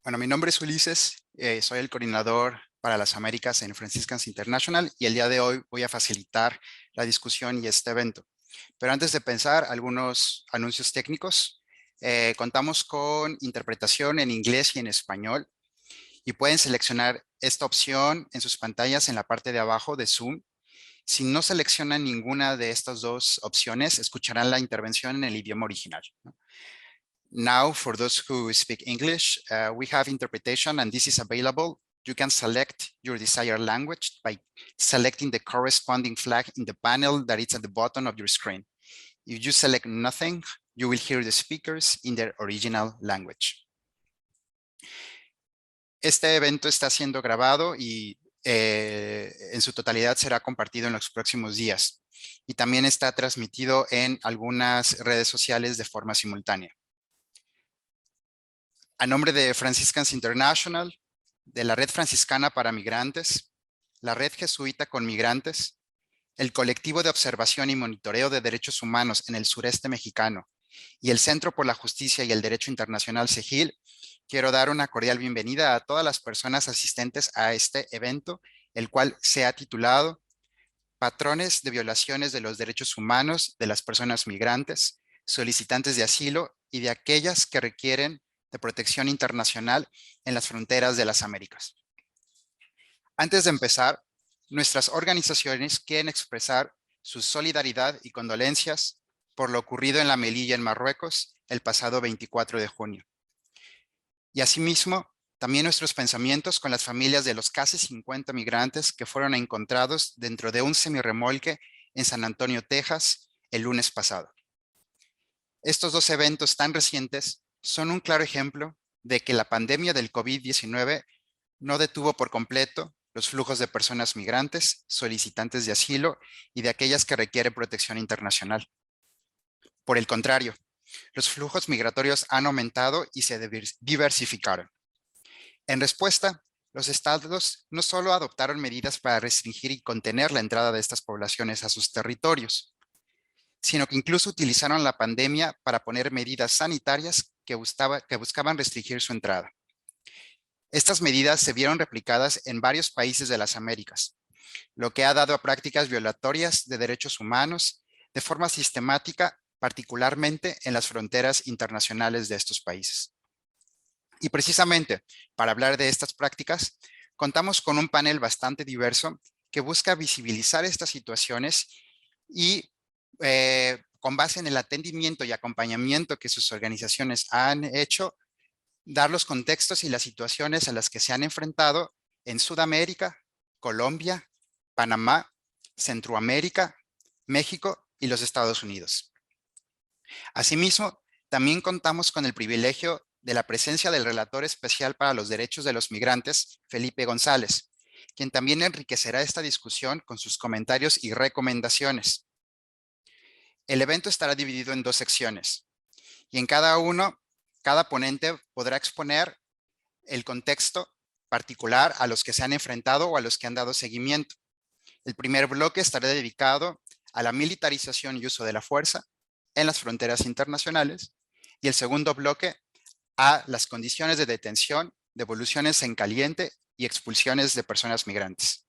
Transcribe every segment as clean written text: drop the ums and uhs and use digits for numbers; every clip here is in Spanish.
Bueno, mi nombre es Ulises, soy el coordinador para las Américas en Franciscans International y el día de hoy voy a facilitar la discusión y este evento. Pero antes de pensar, algunos anuncios técnicos. Contamos con interpretación en inglés y en español y pueden seleccionar esta opción en sus pantallas en la parte de abajo de Zoom. Si no seleccionan ninguna de estas dos opciones, escucharán la intervención en el idioma original, ¿no? Now, for those who speak English, we have interpretation and this is available. You can select your desired language by selecting the corresponding flag in the panel that is at the bottom of your screen. If you select nothing, you will hear the speakers in their original language. Este evento está siendo grabado y en su totalidad será compartido en los próximos días. Y también está transmitido en algunas redes sociales de forma simultánea. A nombre de Franciscans International, de la Red Franciscana para Migrantes, la Red Jesuita con Migrantes, el Colectivo de Observación y Monitoreo de Derechos Humanos en el sureste mexicano y el Centro por la Justicia y el Derecho Internacional CEGIL, quiero dar una cordial bienvenida a todas las personas asistentes a este evento, el cual se ha titulado Patrones de violaciones de los derechos humanos de las personas migrantes, solicitantes de asilo y de aquellas que requieren de protección internacional en las fronteras de las Américas. Antes de empezar, nuestras organizaciones quieren expresar su solidaridad y condolencias por lo ocurrido en la Melilla, en Marruecos, el pasado 24 de junio. Y asimismo, también nuestros pensamientos con las familias de los casi 50 migrantes que fueron encontrados dentro de un semirremolque en San Antonio, Texas, el lunes pasado. Estos dos eventos tan recientes son un claro ejemplo de que la pandemia del COVID-19 no detuvo por completo los flujos de personas migrantes, solicitantes de asilo y de aquellas que requieren protección internacional. Por el contrario, los flujos migratorios han aumentado y se diversificaron. En respuesta, los estados no solo adoptaron medidas para restringir y contener la entrada de estas poblaciones a sus territorios, sino que incluso utilizaron la pandemia para poner medidas sanitarias que buscaban restringir su entrada. Estas medidas se vieron replicadas en varios países de las Américas, lo que ha dado a prácticas violatorias de derechos humanos de forma sistemática, particularmente en las fronteras internacionales de estos países. Y precisamente para hablar de estas prácticas, contamos con un panel bastante diverso que busca visibilizar estas situaciones y con base en el atendimiento y acompañamiento que sus organizaciones han hecho, dar los contextos y las situaciones a las que se han enfrentado en Sudamérica, Colombia, Panamá, Centroamérica, México y los Estados Unidos. Asimismo, también contamos con el privilegio de la presencia del Relator Especial para los Derechos de los Migrantes, Felipe González, quien también enriquecerá esta discusión con sus comentarios y recomendaciones. El evento estará dividido en dos secciones y en cada ponente podrá exponer el contexto particular a los que se han enfrentado o a los que han dado seguimiento. El primer bloque estará dedicado a la militarización y uso de la fuerza en las fronteras internacionales y el segundo bloque a las condiciones de detención, devoluciones en caliente y expulsiones de personas migrantes.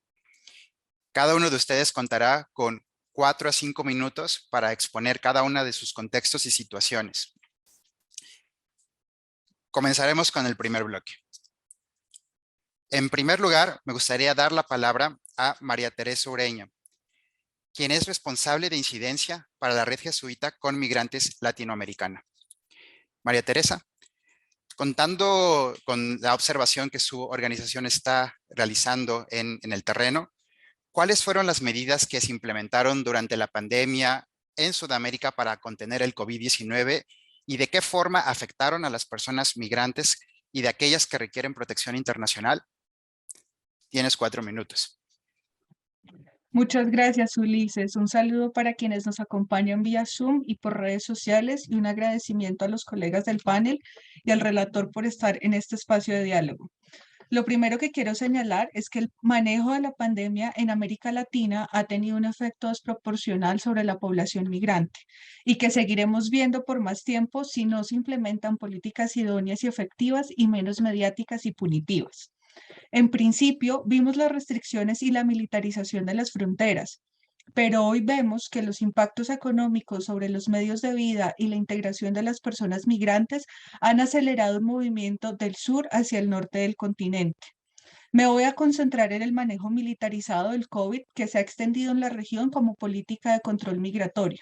Cada uno de ustedes contará con 4 a 5 minutos para exponer cada uno de sus contextos y situaciones. Comenzaremos con el primer bloque. En primer lugar, me gustaría dar la palabra a María Teresa Ureña, quien es responsable de incidencia para la Red Jesuita con Migrantes Latinoamericana. María Teresa, contando con la observación que su organización está realizando en el terreno, ¿cuáles fueron las medidas que se implementaron durante la pandemia en Sudamérica para contener el COVID-19 y de qué forma afectaron a las personas migrantes y de aquellas que requieren protección internacional? Tienes 4 minutos. Muchas gracias, Ulises. Un saludo para quienes nos acompañan vía Zoom y por redes sociales y un agradecimiento a los colegas del panel y al relator por estar en este espacio de diálogo. Lo primero que quiero señalar es que el manejo de la pandemia en América Latina ha tenido un efecto desproporcional sobre la población migrante y que seguiremos viendo por más tiempo si no se implementan políticas idóneas y efectivas y menos mediáticas y punitivas. En principio, vimos las restricciones y la militarización de las fronteras, pero hoy vemos que los impactos económicos sobre los medios de vida y la integración de las personas migrantes han acelerado un movimiento del sur hacia el norte del continente. Me voy a concentrar en el manejo militarizado del COVID que se ha extendido en la región como política de control migratorio.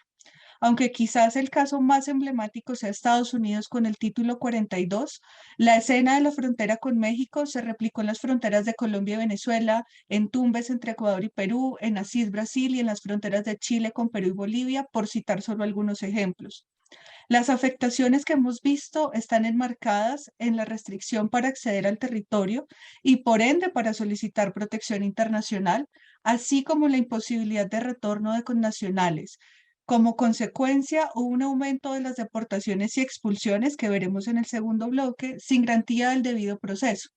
Aunque quizás el caso más emblemático sea Estados Unidos con el título 42, la escena de la frontera con México se replicó en las fronteras de Colombia y Venezuela, en Tumbes entre Ecuador y Perú, en Asís, Brasil y en las fronteras de Chile con Perú y Bolivia, por citar solo algunos ejemplos. Las afectaciones que hemos visto están enmarcadas en la restricción para acceder al territorio y por ende para solicitar protección internacional, así como la imposibilidad de retorno de connacionales. Como consecuencia, hubo un aumento de las deportaciones y expulsiones que veremos en el segundo bloque sin garantía del debido proceso.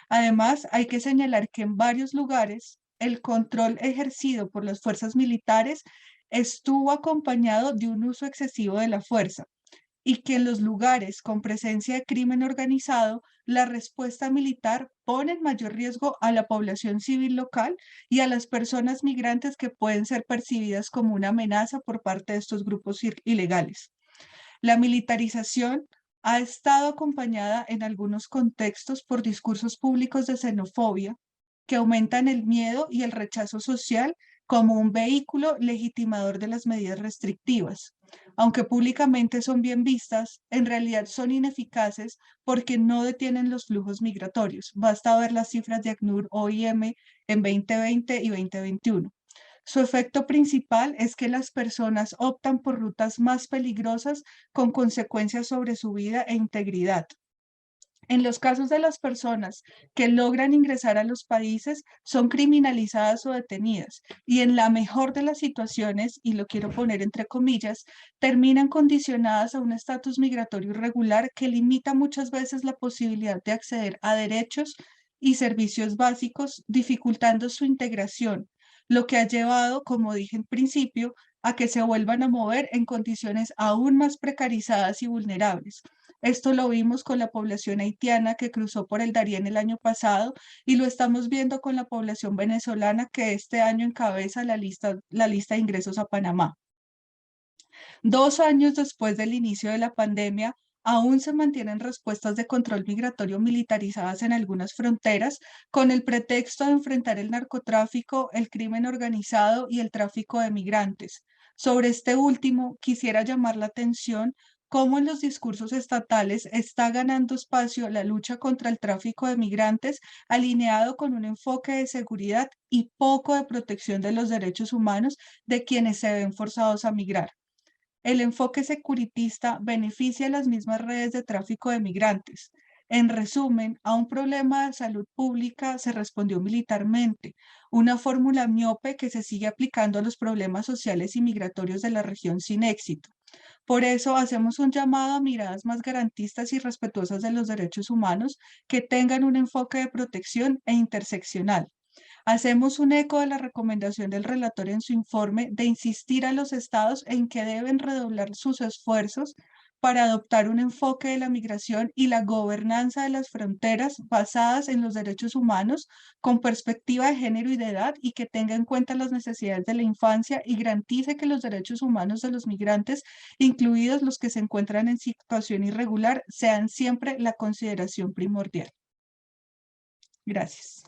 Además, hay que señalar que en varios lugares el control ejercido por las fuerzas militares estuvo acompañado de un uso excesivo de la fuerza y que en los lugares con presencia de crimen organizado, la respuesta militar pone en mayor riesgo a la población civil local y a las personas migrantes que pueden ser percibidas como una amenaza por parte de estos grupos ilegales. La militarización ha estado acompañada en algunos contextos por discursos públicos de xenofobia que aumentan el miedo y el rechazo social como un vehículo legitimador de las medidas restrictivas. Aunque públicamente son bien vistas, en realidad son ineficaces porque no detienen los flujos migratorios. Basta ver las cifras de ACNUR OIM en 2020 y 2021. Su efecto principal es que las personas optan por rutas más peligrosas con consecuencias sobre su vida e integridad. En los casos de las personas que logran ingresar a los países, son criminalizadas o detenidas y en la mejor de las situaciones, y lo quiero poner entre comillas, terminan condicionadas a un estatus migratorio irregular que limita muchas veces la posibilidad de acceder a derechos y servicios básicos, dificultando su integración, lo que ha llevado, como dije en principio, a que se vuelvan a mover en condiciones aún más precarizadas y vulnerables. Esto lo vimos con la población haitiana que cruzó por el Darién el año pasado y lo estamos viendo con la población venezolana que este año encabeza la lista de ingresos a Panamá. 2 años después del inicio de la pandemia, aún se mantienen respuestas de control migratorio militarizadas en algunas fronteras con el pretexto de enfrentar el narcotráfico, el crimen organizado y el tráfico de migrantes. Sobre este último, quisiera llamar la atención cómo en los discursos estatales está ganando espacio la lucha contra el tráfico de migrantes alineado con un enfoque de seguridad y poco de protección de los derechos humanos de quienes se ven forzados a migrar. El enfoque securitista beneficia a las mismas redes de tráfico de migrantes. En resumen, a un problema de salud pública se respondió militarmente, una fórmula miope que se sigue aplicando a los problemas sociales y migratorios de la región sin éxito. Por eso hacemos un llamado a miradas más garantistas y respetuosas de los derechos humanos que tengan un enfoque de protección e interseccional. Hacemos un eco de la recomendación del relator en su informe de insistir a los estados en que deben redoblar sus esfuerzos para adoptar un enfoque de la migración y la gobernanza de las fronteras basadas en los derechos humanos con perspectiva de género y de edad y que tenga en cuenta las necesidades de la infancia y garantice que los derechos humanos de los migrantes, incluidos los que se encuentran en situación irregular, sean siempre la consideración primordial. Gracias.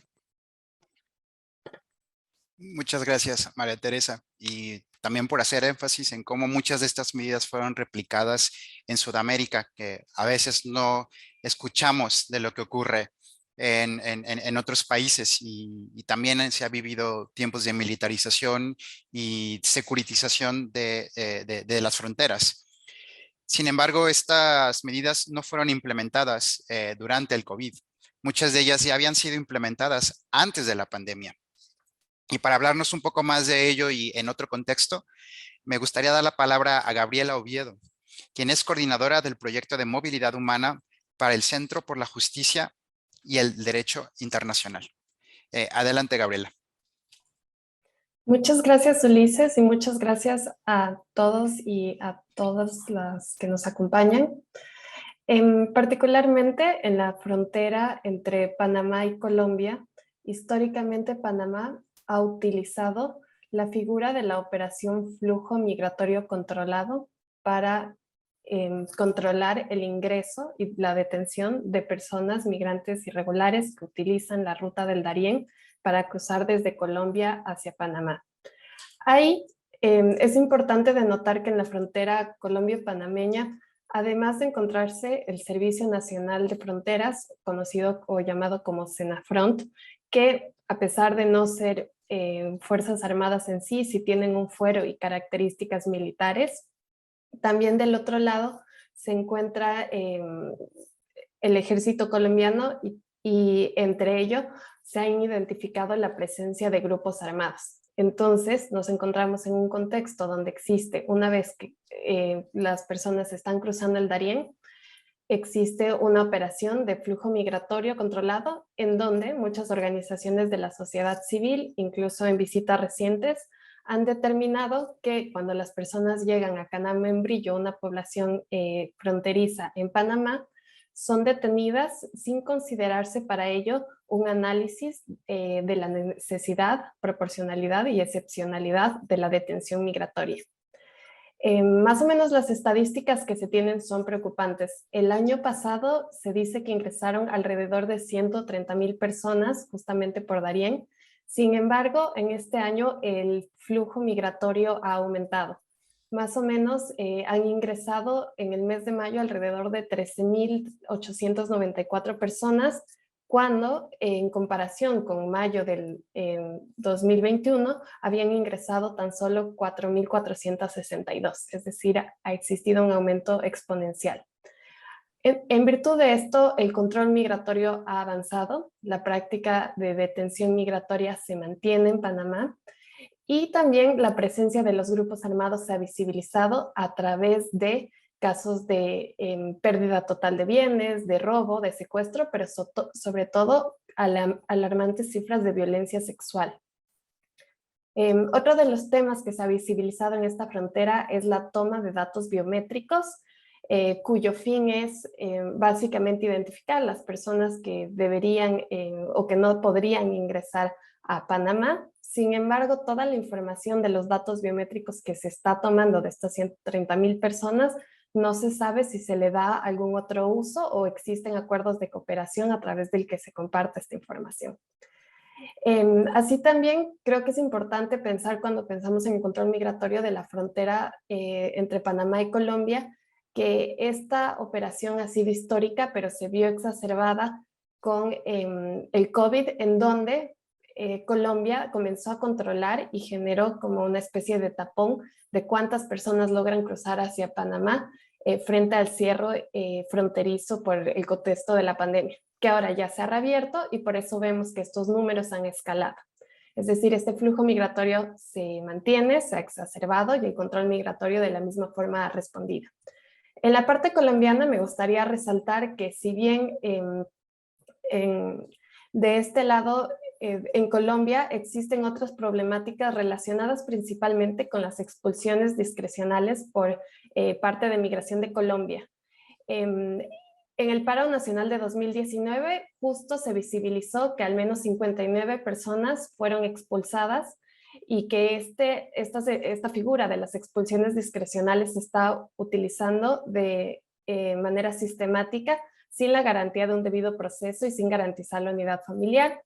Muchas gracias, María Teresa, y también por hacer énfasis en cómo muchas de estas medidas fueron replicadas en Sudamérica, que a veces no escuchamos de lo que ocurre en otros países y también se ha vivido tiempos de militarización y securitización de las fronteras. Sin embargo, estas medidas no fueron implementadas durante el COVID. Muchas de ellas ya habían sido implementadas antes de la pandemia. Y para hablarnos un poco más de ello y en otro contexto, me gustaría dar la palabra a Gabriela Oviedo, quien es coordinadora del proyecto de movilidad humana para el Centro por la Justicia y el derecho internacional. Adelante, Gabriela. Muchas gracias, Ulises, y muchas gracias a todos y a todas las que nos acompañan. Particularmente en la frontera entre Panamá y Colombia, históricamente Panamá ha utilizado la figura de la operación flujo migratorio controlado para controlar el ingreso y la detención de personas migrantes irregulares que utilizan la ruta del Darién para cruzar desde Colombia hacia Panamá. Ahí es importante denotar que en la frontera Colombia-Panameña, además de encontrarse el Servicio Nacional de Fronteras, conocido o llamado como SENAFRONT, que a pesar de no ser fuerzas armadas en sí, sí tienen un fuero y características militares. También del otro lado se encuentra el ejército colombiano y entre ellos se han identificado la presencia de grupos armados. Entonces nos encontramos en un contexto donde existe, una vez que las personas están cruzando el Darién, existe una operación de flujo migratorio controlado en donde muchas organizaciones de la sociedad civil, incluso en visitas recientes, han determinado que cuando las personas llegan a Canamembrillo, una población fronteriza en Panamá, son detenidas sin considerarse para ello un análisis de la necesidad, proporcionalidad y excepcionalidad de la detención migratoria. Más o menos las estadísticas que se tienen son preocupantes. El año pasado se dice que ingresaron alrededor de 130,000 personas justamente por Darién. Sin embargo, en este año el flujo migratorio ha aumentado. Más o menos han ingresado en el mes de mayo alrededor de 13,894 personas, cuando en comparación con mayo del 2021 habían ingresado tan solo 4,462, es decir, ha existido un aumento exponencial. En virtud de esto, el control migratorio ha avanzado, la práctica de detención migratoria se mantiene en Panamá y también la presencia de los grupos armados se ha visibilizado a través de casos de pérdida total de bienes, de robo, de secuestro, pero sobre todo alarmantes cifras de violencia sexual. Otro de los temas que se ha visibilizado en esta frontera es la toma de datos biométricos, cuyo fin es básicamente identificar las personas que deberían o que no podrían ingresar a Panamá. Sin embargo, toda la información de los datos biométricos que se está tomando de estas 130,000 personas no se sabe si se le da algún otro uso o existen acuerdos de cooperación a través del que se comparte esta información. Así también creo que es importante pensar cuando pensamos en el control migratorio de la frontera entre Panamá y Colombia, que esta operación ha sido histórica, pero se vio exacerbada con el COVID, en donde Colombia comenzó a controlar y generó como una especie de tapón de cuántas personas logran cruzar hacia Panamá frente al cierre fronterizo por el contexto de la pandemia, que ahora ya se ha reabierto y por eso vemos que estos números han escalado. Es decir, este flujo migratorio se mantiene, se ha exacerbado y el control migratorio de la misma forma ha respondido. En la parte colombiana me gustaría resaltar que si bien de este lado, en Colombia existen otras problemáticas relacionadas principalmente con las expulsiones discrecionales por parte de Migración de Colombia. En el paro nacional de 2019 justo se visibilizó que al menos 59 personas fueron expulsadas y que esta figura de las expulsiones discrecionales se está utilizando de manera sistemática sin la garantía de un debido proceso y sin garantizar la unidad familiar.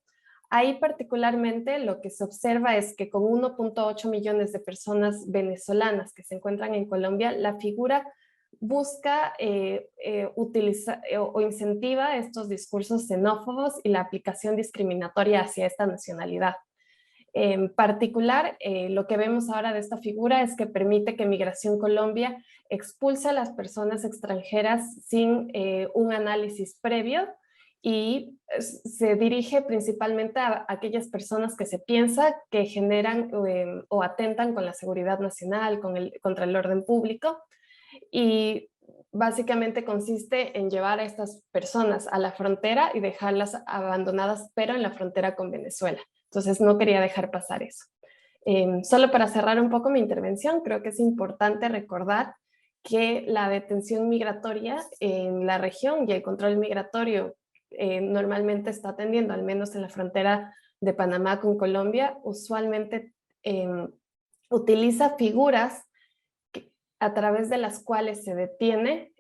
Ahí particularmente lo que se observa es que con 1,8 millones de personas venezolanas que se encuentran en Colombia, la figura busca utilizar o incentiva estos discursos xenófobos y la aplicación discriminatoria hacia esta nacionalidad. En particular, lo que vemos ahora de esta figura es que permite que Migración Colombia expulse a las personas extranjeras sin un análisis previo y se dirige principalmente a aquellas personas que se piensa que generan o atentan con la seguridad nacional, contra el orden público. Y básicamente consiste en llevar a estas personas a la frontera y dejarlas abandonadas, pero en la frontera con Venezuela. Entonces no quería dejar pasar eso. Solo para cerrar un poco mi intervención, creo que es importante recordar que la detención migratoria en la región y el control migratorio normalmente está atendiendo, al menos en la frontera de Panamá con Colombia, usualmente utiliza figuras a través de las cuales se detiene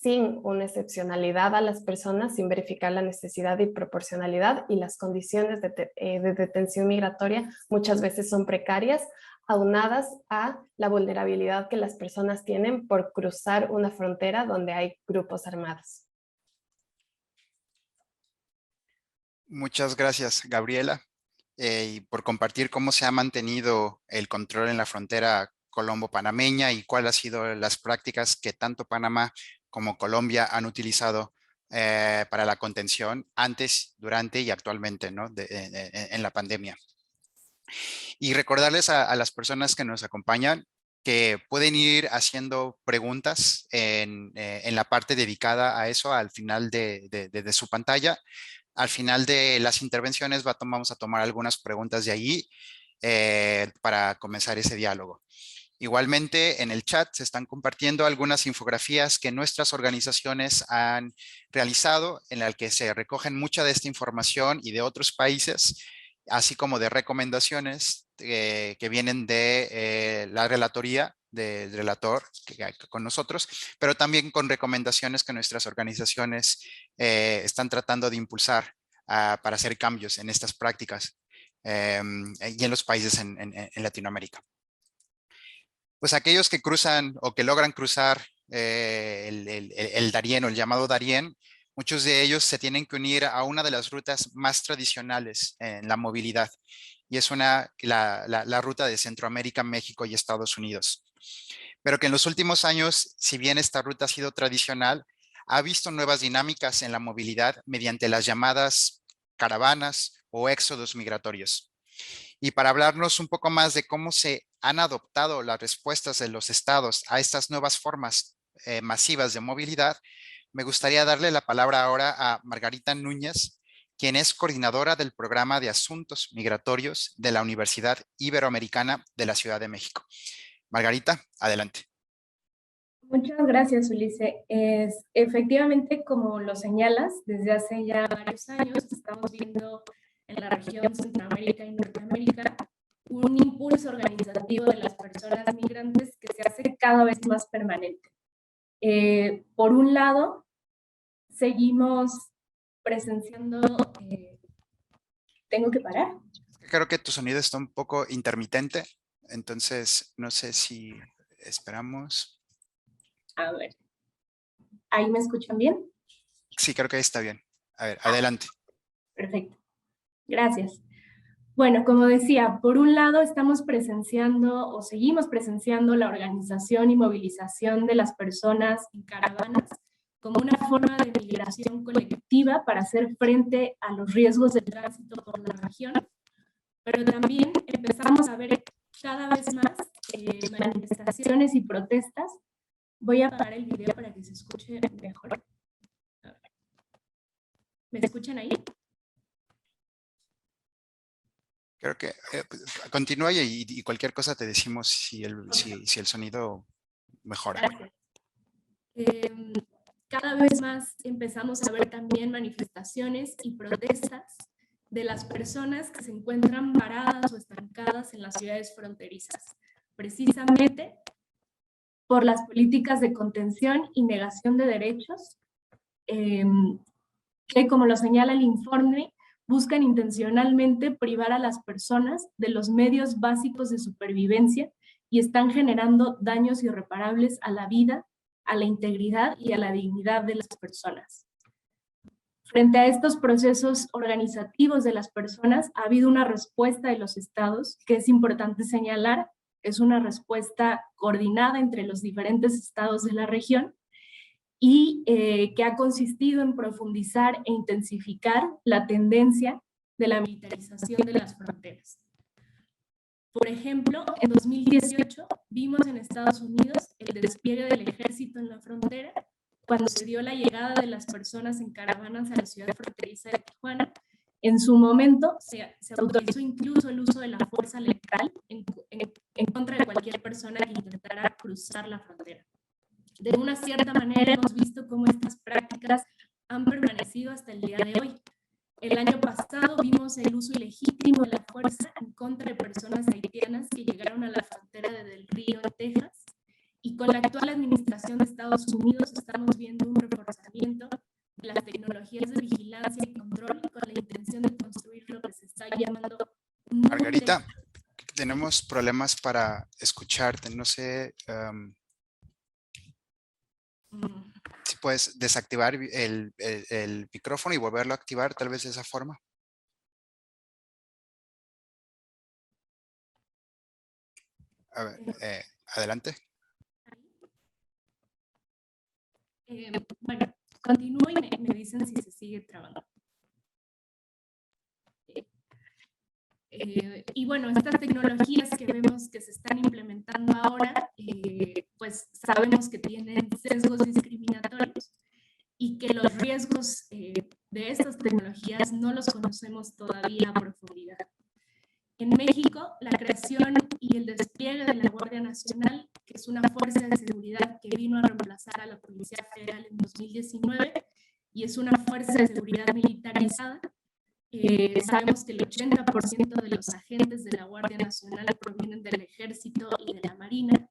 sin una excepcionalidad a las personas, sin verificar la necesidad y proporcionalidad, y las condiciones de detención migratoria muchas veces son precarias, aunadas a la vulnerabilidad que las personas tienen por cruzar una frontera donde hay grupos armados. Muchas gracias, Gabriela, y por compartir cómo se ha mantenido el control en la frontera colombo-panameña y cuáles han sido las prácticas que tanto Panamá como Colombia han utilizado para la contención antes, durante y actualmente, ¿no? En la pandemia. Y recordarles a las personas que nos acompañan que pueden ir haciendo preguntas en la parte dedicada a eso al final de su pantalla. Al final de las intervenciones vamos a tomar algunas preguntas de ahí para comenzar ese diálogo. Igualmente, en el chat se están compartiendo algunas infografías que nuestras organizaciones han realizado, en las que se recogen mucha de esta información y de otros países, así como de recomendaciones que vienen de la relatoría del relator con nosotros, pero también con recomendaciones que nuestras organizaciones están tratando de impulsar para hacer cambios en estas prácticas y en los países en Latinoamérica. Pues aquellos que cruzan o que logran cruzar el Darién o el llamado Darién, muchos de ellos se tienen que unir a una de las rutas más tradicionales en la movilidad, y es la ruta de Centroamérica, México y Estados Unidos. Pero que en los últimos años, si bien esta ruta ha sido tradicional, ha visto nuevas dinámicas en la movilidad mediante las llamadas caravanas o éxodos migratorios. Y para hablarnos un poco más de cómo se han adoptado las respuestas de los estados a estas nuevas formas masivas de movilidad, me gustaría darle la palabra ahora a Margarita Núñez, quien es coordinadora del Programa de Asuntos Migratorios de la Universidad Iberoamericana de la Ciudad de México. Margarita, adelante. Muchas gracias, Ulises. Efectivamente, como lo señalas, desde hace ya varios años estamos viendo en la región Centroamérica y Norteamérica un impulso organizativo de las personas migrantes que se hace cada vez más permanente. Por un lado, seguimos presenciando... ¿Tengo que parar? Creo que tu sonido está un poco intermitente, entonces no sé si esperamos. A ver, ¿ahí me escuchan bien? Sí, creo que ahí está bien. A ver, adelante. Perfecto. Gracias. Bueno, como decía, por un lado estamos presenciando o seguimos presenciando la organización y movilización de las personas en caravanas como una forma de migración colectiva para hacer frente a los riesgos de tránsito por la región, pero también empezamos a ver cada vez más manifestaciones y protestas. Voy a apagar el video para que se escuche mejor. ¿Me escuchan ahí? Creo que continúa y cualquier cosa te decimos si el sonido mejora. Cada vez más empezamos a ver también manifestaciones y protestas de las personas que se encuentran paradas o estancadas en las ciudades fronterizas, precisamente por las políticas de contención y negación de derechos, que, como lo señala el informe, buscan intencionalmente privar a las personas de los medios básicos de supervivencia y están generando daños irreparables a la vida, a la integridad y a la dignidad de las personas. Frente a estos procesos organizativos de las personas, ha habido una respuesta de los estados, que es importante señalar, es una respuesta coordinada entre los diferentes estados de la región, y que ha consistido en profundizar e intensificar la tendencia de la militarización de las fronteras. Por ejemplo, en 2018 vimos en Estados Unidos el despliegue del ejército en la frontera cuando se dio la llegada de las personas en caravanas a la ciudad fronteriza de Tijuana. En su momento se autorizó incluso el uso de la fuerza letal en contra de cualquier persona que intentara cruzar la frontera. De una cierta manera hemos visto cómo estas prácticas han permanecido hasta el día de hoy. El año pasado vimos el uso ilegítimo de la fuerza en contra de personas haitianas que llegaron a la frontera de Del Río, en Texas, y con la actual administración de Estados Unidos estamos viendo un reforzamiento de las tecnologías de vigilancia y control con la intención de construir lo que se está llamando... Margarita, tenemos problemas para escucharte, no sé si puedes desactivar el micrófono y volverlo a activar, tal vez de esa forma. A ver, adelante. Bueno, continúo y me dicen si se sigue trabando. Y bueno, estas tecnologías que vemos que se están implementando ahora, pues sabemos que tienen sesgos discriminatorios y que los riesgos de estas tecnologías no los conocemos todavía a profundidad. En México, la creación y el despliegue de la Guardia Nacional, que es una fuerza de seguridad que vino a reemplazar a la Policía Federal en 2019 y es una fuerza de seguridad militarizada. Sabemos que el 80% de los agentes de la Guardia Nacional provienen del Ejército y de la Marina,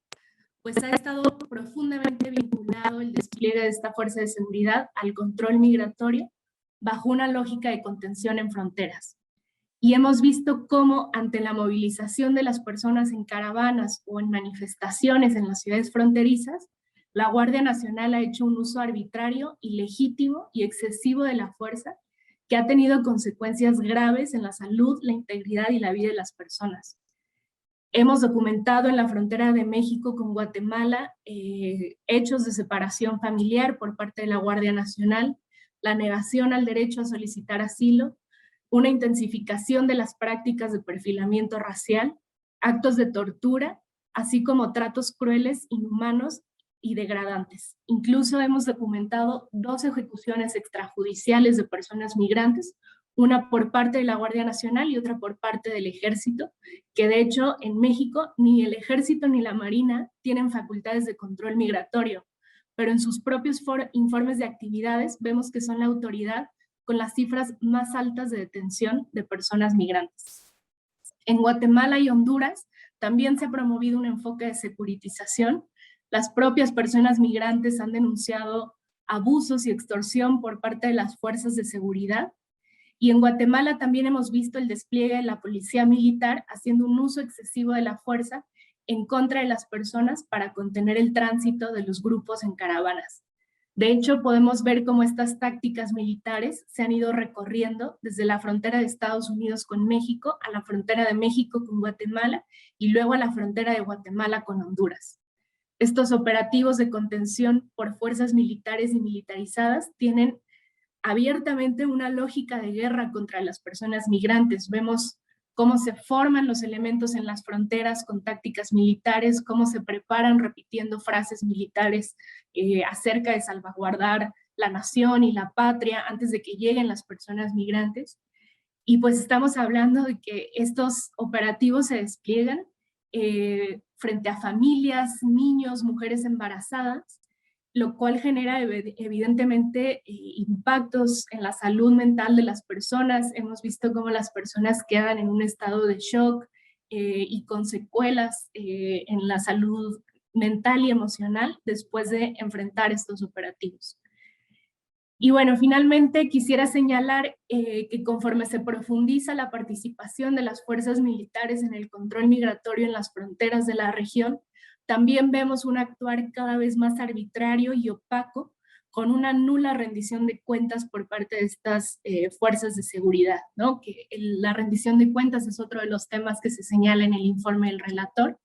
pues ha estado profundamente vinculado el despliegue de esta fuerza de seguridad al control migratorio bajo una lógica de contención en fronteras. Y hemos visto cómo ante la movilización de las personas en caravanas o en manifestaciones en las ciudades fronterizas, la Guardia Nacional ha hecho un uso arbitrario, ilegítimo y excesivo de la fuerza que ha tenido consecuencias graves en la salud, la integridad y la vida de las personas. Hemos documentado en la frontera de México con Guatemala hechos de separación familiar por parte de la Guardia Nacional, la negación al derecho a solicitar asilo, una intensificación de las prácticas de perfilamiento racial, actos de tortura, así como tratos crueles, inhumanos y degradantes. Incluso hemos documentado 2 ejecuciones extrajudiciales de personas migrantes, una por parte de la Guardia Nacional y otra por parte del Ejército, que de hecho en México ni el Ejército ni la Marina tienen facultades de control migratorio, pero en sus propios informes de actividades vemos que son la autoridad con las cifras más altas de detención de personas migrantes. En Guatemala y Honduras también se ha promovido un enfoque de securitización. Las propias personas migrantes han denunciado abusos y extorsión por parte de las fuerzas de seguridad. Y en Guatemala también hemos visto el despliegue de la policía militar haciendo un uso excesivo de la fuerza en contra de las personas para contener el tránsito de los grupos en caravanas. De hecho, podemos ver cómo estas tácticas militares se han ido recorriendo desde la frontera de Estados Unidos con México a la frontera de México con Guatemala y luego a la frontera de Guatemala con Honduras. Estos operativos de contención por fuerzas militares y militarizadas tienen abiertamente una lógica de guerra contra las personas migrantes. Vemos cómo se forman los elementos en las fronteras con tácticas militares, cómo se preparan repitiendo frases militares acerca de salvaguardar la nación y la patria antes de que lleguen las personas migrantes. Y pues estamos hablando de que estos operativos se despliegan frente a familias, niños, mujeres embarazadas, lo cual genera evidentemente impactos en la salud mental de las personas. Hemos visto cómo las personas quedan en un estado de shock y con secuelas en la salud mental y emocional después de enfrentar estos operativos. Y bueno, finalmente quisiera señalar que conforme se profundiza la participación de las fuerzas militares en el control migratorio en las fronteras de la región, también vemos un actuar cada vez más arbitrario y opaco, con una nula rendición de cuentas por parte de estas fuerzas de seguridad, ¿no? Que la rendición de cuentas es otro de los temas que se señala en el informe del relator,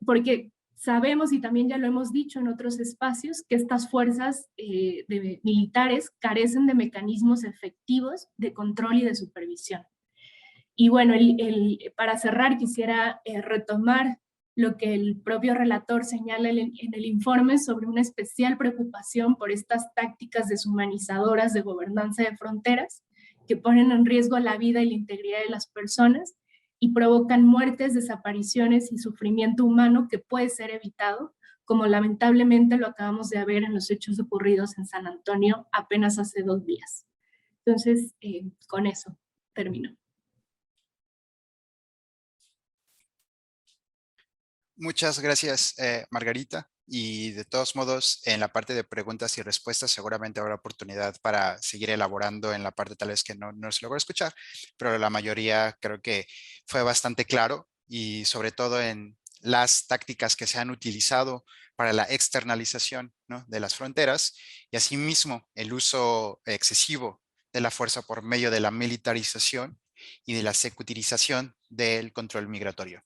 porque sabemos, y también ya lo hemos dicho en otros espacios, que estas fuerzas militares carecen de mecanismos efectivos de control y de supervisión. Y bueno, para cerrar quisiera retomar lo que el propio relator señala en el informe sobre una especial preocupación por estas tácticas deshumanizadoras de gobernanza de fronteras que ponen en riesgo la vida y la integridad de las personas y provocan muertes, desapariciones y sufrimiento humano que puede ser evitado, como lamentablemente lo acabamos de ver en los hechos ocurridos en San Antonio apenas hace 2 días. Entonces, con eso termino. Muchas gracias, Margarita. Y de todos modos, en la parte de preguntas y respuestas seguramente habrá oportunidad para seguir elaborando en la parte tal vez que no se logró escuchar, pero la mayoría creo que fue bastante claro y sobre todo en las tácticas que se han utilizado para la externalización, ¿no?, de las fronteras y asimismo el uso excesivo de la fuerza por medio de la militarización y de la securitización del control migratorio.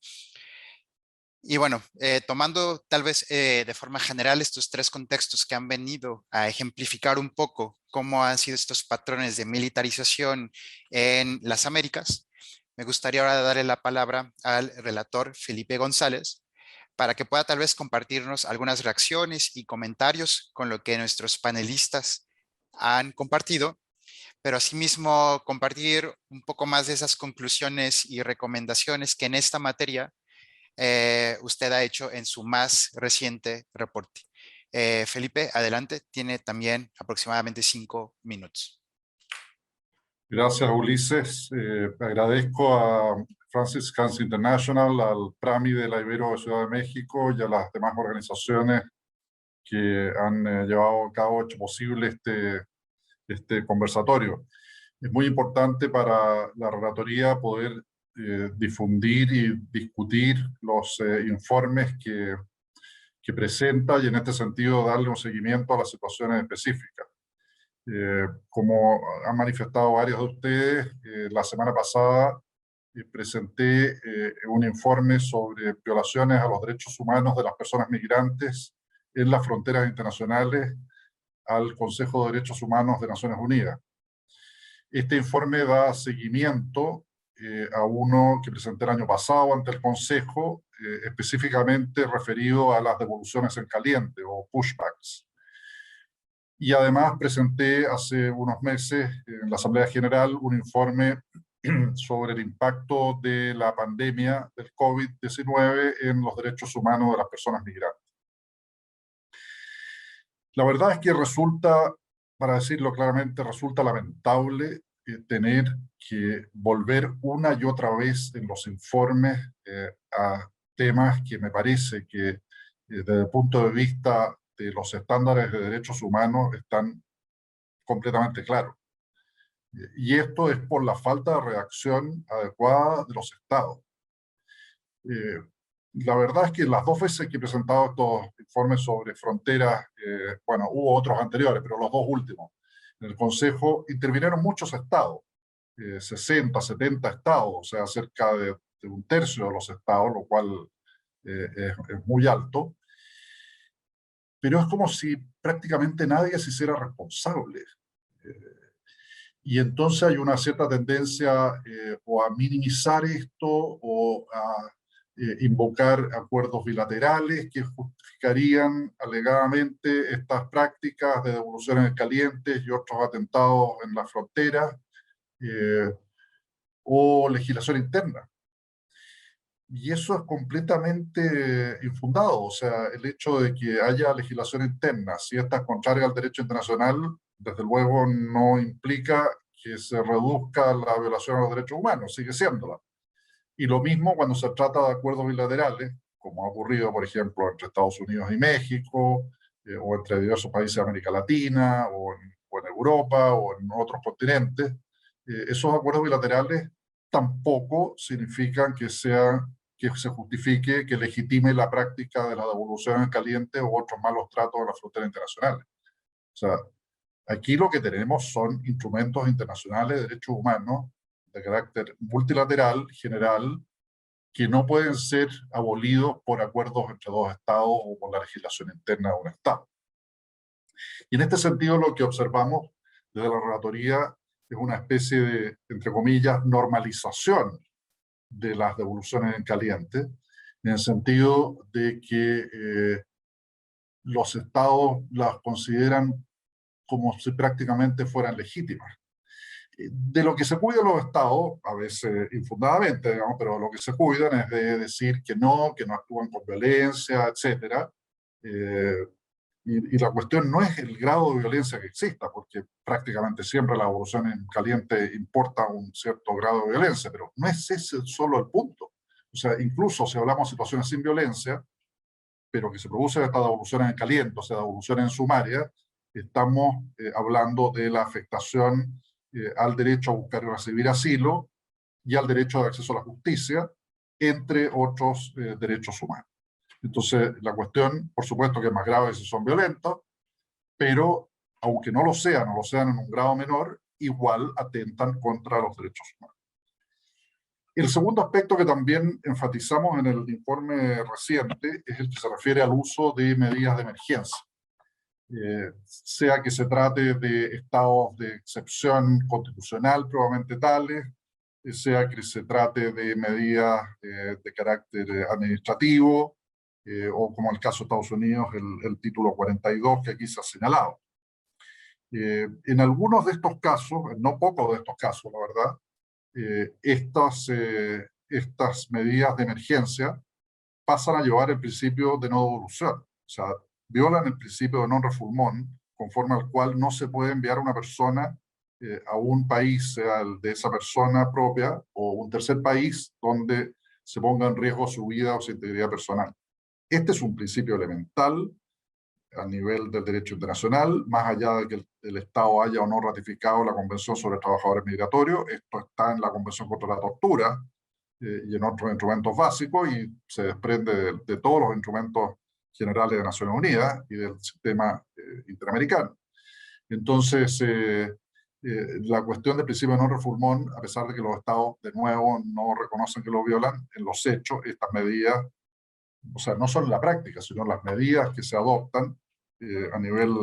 Y bueno, tomando tal vez de forma general estos 3 contextos que han venido a ejemplificar un poco cómo han sido estos patrones de militarización en las Américas, me gustaría ahora darle la palabra al relator Felipe González para que pueda tal vez compartirnos algunas reacciones y comentarios con lo que nuestros panelistas han compartido, pero asimismo compartir un poco más de esas conclusiones y recomendaciones que en esta materia usted ha hecho en su más reciente reporte. Felipe, adelante, tiene también aproximadamente 5 minutos. Gracias, Ulises. Agradezco a Francis Cancer International, al PRAMI de la Ibero de Ciudad de México y a las demás organizaciones que han llevado a cabo, hecho posible este conversatorio. Es muy importante para la relatoría poder difundir y discutir los informes que presenta y en este sentido darle un seguimiento a las situaciones específicas. Como han manifestado varios de ustedes, la semana pasada presenté un informe sobre violaciones a los derechos humanos de las personas migrantes en las fronteras internacionales al Consejo de Derechos Humanos de Naciones Unidas. Este informe da seguimiento a uno que presenté el año pasado ante el Consejo, específicamente referido a las devoluciones en caliente o pushbacks. Y además presenté hace unos meses en la Asamblea General un informe sobre el impacto de la pandemia del COVID-19 en los derechos humanos de las personas migrantes. La verdad es que resulta, para decirlo claramente, resulta lamentable tener que volver una y otra vez en los informes a temas que me parece que desde el punto de vista de los estándares de derechos humanos están completamente claros. Y esto es por la falta de reacción adecuada de los estados. La verdad es que las 2 veces que he presentado estos informes sobre fronteras, bueno, hubo otros anteriores, pero los 2 últimos, en el Consejo intervinieron muchos estados, 60, 70 estados, o sea, cerca de 1/3 de los estados, lo cual es muy alto. Pero es como si prácticamente nadie se hiciera responsable. Y entonces hay una cierta tendencia o a minimizar esto o a invocar acuerdos bilaterales que justificarían alegadamente estas prácticas de devoluciones calientes y otros atentados en la frontera o legislación interna. Y eso es completamente infundado. O sea, el hecho de que haya legislación interna, si esta es contraria al derecho internacional, desde luego no implica que se reduzca la violación a los derechos humanos, sigue siéndola. Y lo mismo cuando se trata de acuerdos bilaterales, como ha ocurrido, por ejemplo, entre Estados Unidos y México, o entre diversos países de América Latina, o en Europa, o en otros continentes. Esos acuerdos bilaterales tampoco significan que se justifique, que legitime la práctica de la devolución en caliente u otros malos tratos en la frontera internacional. O sea, aquí lo que tenemos son instrumentos internacionales de derechos humanos de carácter multilateral, general, que no pueden ser abolidos por acuerdos entre 2 estados o por la legislación interna de un estado. Y en este sentido lo que observamos desde la relatoría es una especie de, entre comillas, normalización de las devoluciones en caliente, en el sentido de que los estados las consideran como si prácticamente fueran legítimas. De lo que se cuidan los estados, a veces infundadamente, digamos, pero lo que se cuidan es de decir que no actúan con violencia, etc. Y la cuestión no es el grado de violencia que exista, porque prácticamente siempre la devolución en caliente importa un cierto grado de violencia, pero no es ese solo el punto. O sea, incluso si hablamos de situaciones sin violencia, pero que se producen estas devoluciones en caliente, o sea, devoluciones en sumaria, estamos hablando de la afectación al derecho a buscar y recibir asilo y al derecho de acceso a la justicia, entre otros derechos humanos. Entonces, la cuestión, por supuesto que es más grave si son violentos, pero aunque no lo sean en un grado menor, igual atentan contra los derechos humanos. El segundo aspecto que también enfatizamos en el informe reciente es el que se refiere al uso de medidas de emergencia. Sea que se trate de estados de excepción constitucional probablemente tales, sea que se trate de medidas de carácter administrativo, o como en el caso de Estados Unidos, el título 42 que aquí se ha señalado. En algunos de estos casos, no pocos de estos casos, la verdad, estas medidas de emergencia pasan a llevar el principio de no devolución. O sea, violan el principio de non-refoulement, conforme al cual no se puede enviar a una persona a un país, sea el de esa persona propia, o un tercer país donde se ponga en riesgo su vida o su integridad personal. Este es un principio elemental a nivel del derecho internacional, más allá de que el Estado haya o no ratificado la Convención sobre Trabajadores Migratorios. Esto está en la Convención contra la Tortura y en otros instrumentos básicos, y se desprende de todos los instrumentos generales de Naciones Unidas y del sistema interamericano. Entonces, la cuestión del principio de non-refoulement, a pesar de que los estados, de nuevo, no reconocen que lo violan, en los hechos, estas medidas, o sea, no son en la práctica, sino las medidas que se adoptan a nivel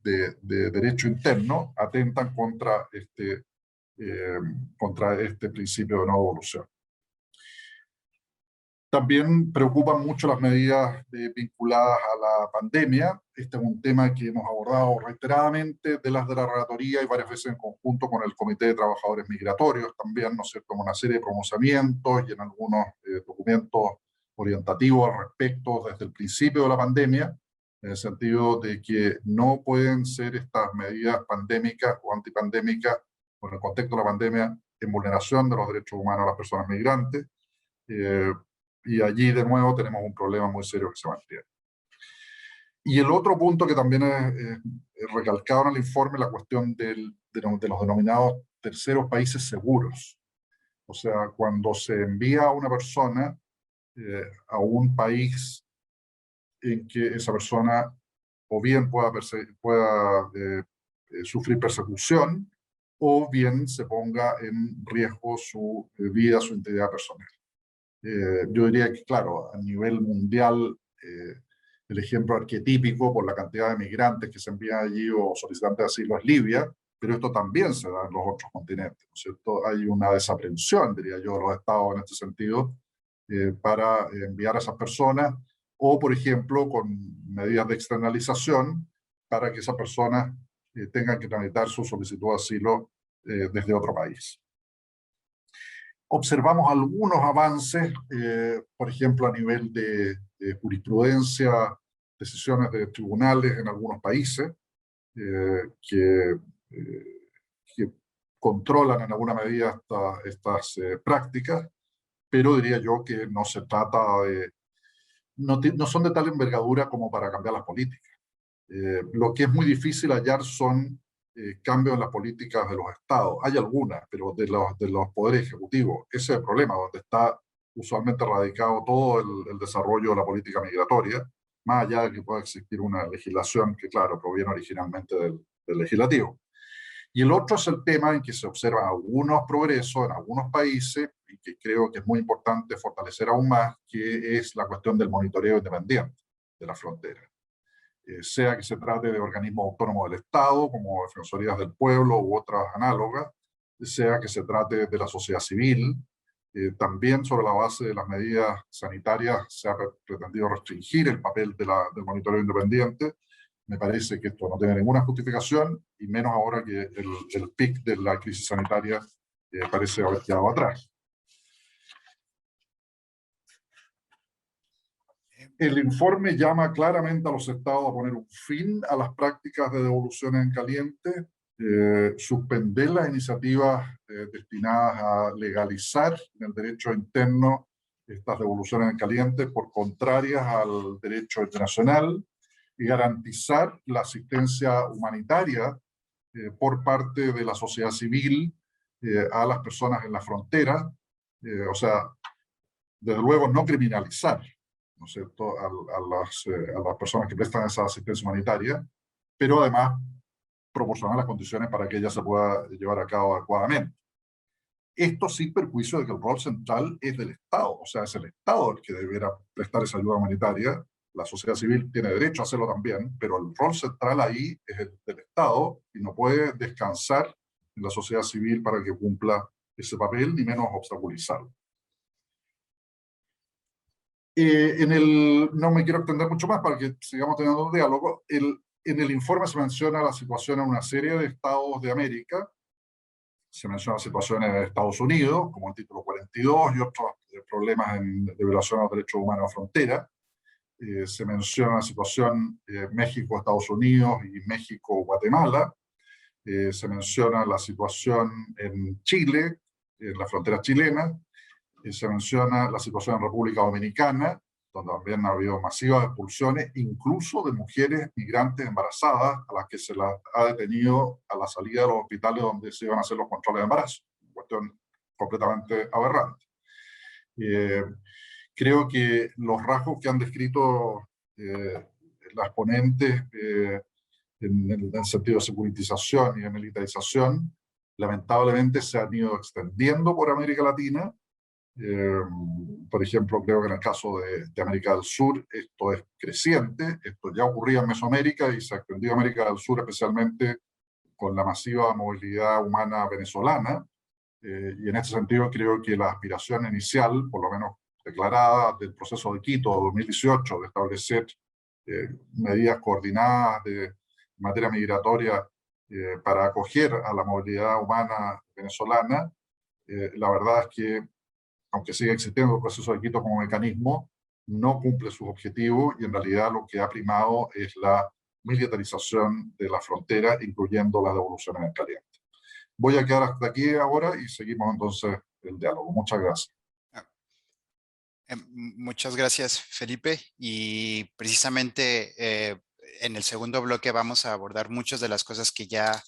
de derecho interno, atentan contra este principio de no devolución. También preocupan mucho las medidas vinculadas a la pandemia. Este es un tema que hemos abordado reiteradamente de la relatoría y varias veces en conjunto con el Comité de Trabajadores Migratorios también, ¿no es cierto?, como una serie de pronunciamientos y en algunos documentos orientativos al respecto desde el principio de la pandemia, en el sentido de que no pueden ser estas medidas pandémicas o antipandémicas, o en el contexto de la pandemia, en vulneración de los derechos humanos de las personas migrantes. Y allí de nuevo tenemos un problema muy serio que se mantiene. Y el otro punto que también es recalcado en el informe, la cuestión de los denominados terceros países seguros. O sea, cuando se envía a una persona a un país en que esa persona o bien pueda sufrir persecución, o bien se ponga en riesgo su vida, su integridad personal. Yo diría que, claro, a nivel mundial, el ejemplo arquetípico por la cantidad de migrantes que se envían allí o solicitantes de asilo es Libia, pero esto también se da en los otros continentes, ¿no es cierto? Hay una desaprensión, diría yo, de los estados en este sentido, para enviar a esas personas, o, por ejemplo, con medidas de externalización para que esas personas tengan que tramitar su solicitud de asilo desde otro país. Observamos algunos avances, por ejemplo, a nivel de jurisprudencia, decisiones de tribunales en algunos países, que controlan en alguna medida estas prácticas, pero diría yo que no se trata de... No son de tal envergadura como para cambiar las políticas. Lo que es muy difícil hallar son cambios en las políticas de los estados. Hay algunas, pero de los poderes ejecutivos. Ese es el problema, donde está usualmente radicado todo el desarrollo de la política migratoria, más allá de que pueda existir una legislación que, claro, proviene originalmente del legislativo. Y el otro es el tema en que se observan algunos progresos en algunos países, y que creo que es muy importante fortalecer aún más, que es la cuestión del monitoreo independiente de la frontera. sea que se trate de organismos autónomos del Estado, como Defensorías del Pueblo u otras análogas, sea que se trate de la sociedad civil. También sobre la base de las medidas sanitarias se ha pretendido restringir el papel del monitoreo independiente. Me parece que esto no tiene ninguna justificación, y menos ahora que el pic de la crisis sanitaria parece haber quedado atrás. El informe llama claramente a los estados a poner un fin a las prácticas de devoluciones en caliente, suspender las iniciativas destinadas a legalizar en el derecho interno estas devoluciones en caliente por contrarias al derecho internacional, y garantizar la asistencia humanitaria por parte de la sociedad civil a las personas en la frontera, o sea, desde luego no criminalizar, ¿no es cierto?, a las personas que prestan esa asistencia humanitaria, pero además proporcionar las condiciones para que ella se pueda llevar a cabo adecuadamente. Esto sin perjuicio de que el rol central es del Estado, o sea, es el Estado el que deberá prestar esa ayuda humanitaria. La sociedad civil tiene derecho a hacerlo también, pero el rol central ahí es el del Estado, y no puede descansar en la sociedad civil para que cumpla ese papel, ni menos obstaculizarlo. No me quiero extender mucho más para que sigamos teniendo un diálogo. En el informe se menciona la situación en una serie de estados de América. Se menciona situaciones en Estados Unidos, como el título 42, y otros problemas de violación a los derechos humanos a frontera. Se menciona la situación México, Estados Unidos, y México, Guatemala. Se menciona la situación en Chile, en la frontera chilena. Se menciona la situación en República Dominicana, donde también ha habido masivas expulsiones, incluso de mujeres migrantes embarazadas, a las que se las ha detenido a la salida de los hospitales donde se iban a hacer los controles de embarazo. Una cuestión completamente aberrante. Creo que los rasgos que han descrito las ponentes en el sentido de securitización y de militarización, lamentablemente se han ido extendiendo por América Latina. Por ejemplo, creo que en el caso de América del Sur esto es creciente. Esto ya ocurría en Mesoamérica y se ha extendido a América del Sur, especialmente con la masiva movilidad humana venezolana. Y en este sentido creo que la aspiración inicial, por lo menos declarada, del proceso de Quito 2018, de establecer medidas coordinadas de materia migratoria para acoger a la movilidad humana venezolana, la verdad es que, aunque sigue existiendo el proceso de Quito como mecanismo, no cumple sus objetivos, y en realidad lo que ha primado es la militarización de la frontera, incluyendo las devoluciones en caliente. Voy a quedar hasta aquí ahora y seguimos entonces el diálogo. Muchas gracias. Muchas gracias, Felipe. Y precisamente en el segundo bloque vamos a abordar muchas de las cosas que ya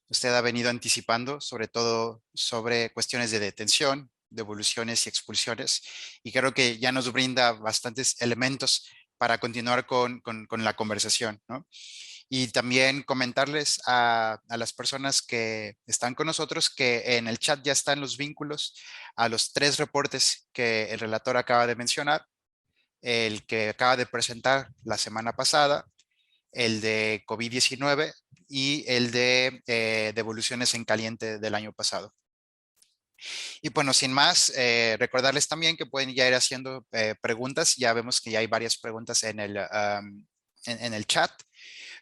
usted ha venido anticipando, sobre todo sobre cuestiones de detención, devoluciones y expulsiones. Y creo que ya nos brinda bastantes elementos para continuar con la conversación, ¿no? Y también comentarles a las personas que están con nosotros que en el chat ya están los vínculos a los 3 reportes que el relator acaba de mencionar: el que acaba de presentar la semana pasada, el de COVID-19 y el de devoluciones en caliente del año pasado. Y bueno, sin más, recordarles también que pueden ya ir haciendo preguntas. Ya vemos que ya hay varias preguntas en el chat,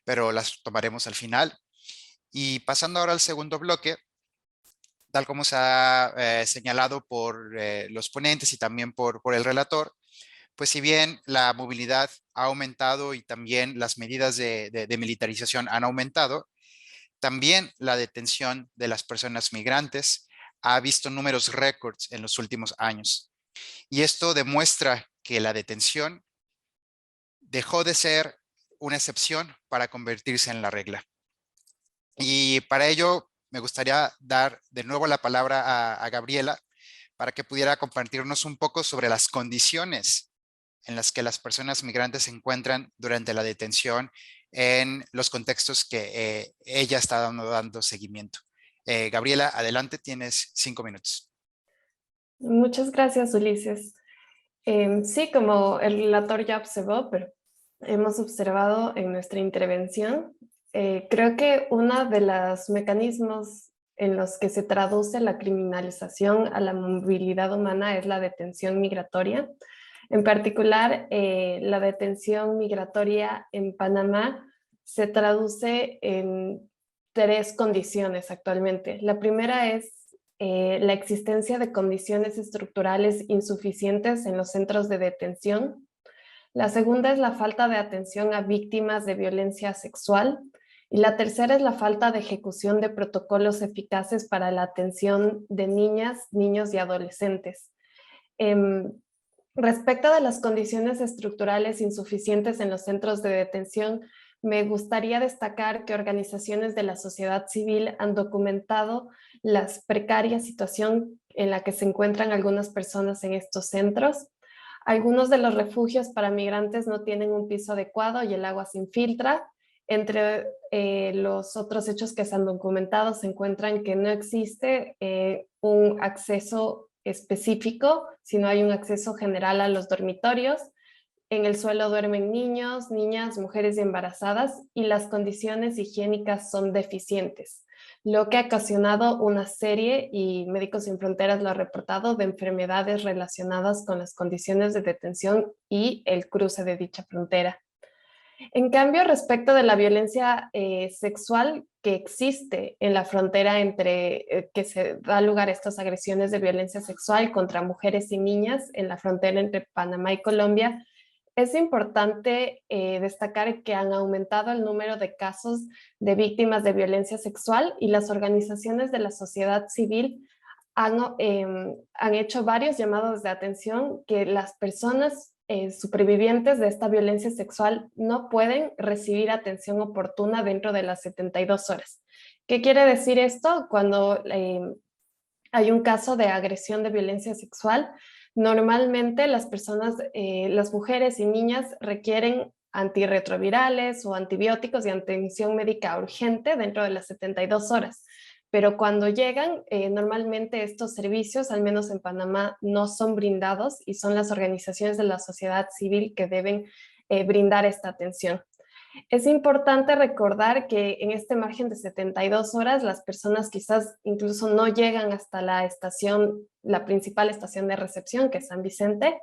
pero las tomaremos al final. Y pasando ahora al segundo bloque, tal como se ha señalado por los ponentes y también por el relator, pues si bien la movilidad ha aumentado y también las medidas de militarización han aumentado, también la detención de las personas migrantes ha visto números récords en los últimos años. Y esto demuestra que la detención dejó de ser una excepción para convertirse en la regla. Y para ello me gustaría dar de nuevo la palabra a Gabriela para que pudiera compartirnos un poco sobre las condiciones en las que las personas migrantes se encuentran durante la detención en los contextos que ella está dando seguimiento. Gabriela, adelante, tienes 5 minutos. Muchas gracias, Ulises. Sí, como el relator ya observó, pero hemos observado en nuestra intervención, creo que uno de los mecanismos en los que se traduce la criminalización a la movilidad humana es la detención migratoria. En particular, la detención migratoria en Panamá se traduce en 3 condiciones actualmente. La primera es la existencia de condiciones estructurales insuficientes en los centros de detención. La segunda es la falta de atención a víctimas de violencia sexual. Y la tercera es la falta de ejecución de protocolos eficaces para la atención de niñas, niños y adolescentes. Respecto de las condiciones estructurales insuficientes en los centros de detención, me gustaría destacar que organizaciones de la sociedad civil han documentado la precaria situación en la que se encuentran algunas personas en estos centros. Algunos de los refugios para migrantes no tienen un piso adecuado y el agua se infiltra. Entre los otros hechos que se han documentado se encuentran que no existe un acceso específico, sino hay un acceso general a los dormitorios. En el suelo duermen niños, niñas, mujeres y embarazadas y las condiciones higiénicas son deficientes, lo que ha ocasionado una serie, y Médicos Sin Fronteras lo ha reportado, de enfermedades relacionadas con las condiciones de detención y el cruce de dicha frontera. En cambio, respecto de la violencia sexual que existe en la frontera que se da lugar a estas agresiones de violencia sexual contra mujeres y niñas en la frontera entre Panamá y Colombia, es importante destacar que han aumentado el número de casos de víctimas de violencia sexual y las organizaciones de la sociedad civil han hecho varios llamados de atención que las personas supervivientes de esta violencia sexual no pueden recibir atención oportuna dentro de las 72 horas. ¿Qué quiere decir esto? Cuando hay un caso de agresión de violencia sexual, normalmente las personas, las mujeres y niñas requieren antirretrovirales o antibióticos y atención médica urgente dentro de las 72 horas. Pero cuando llegan, normalmente estos servicios, al menos en Panamá, no son brindados y son las organizaciones de la sociedad civil que deben brindar esta atención. Es importante recordar que en este margen de 72 horas las personas quizás incluso no llegan hasta la estación, la principal estación de recepción, que es San Vicente,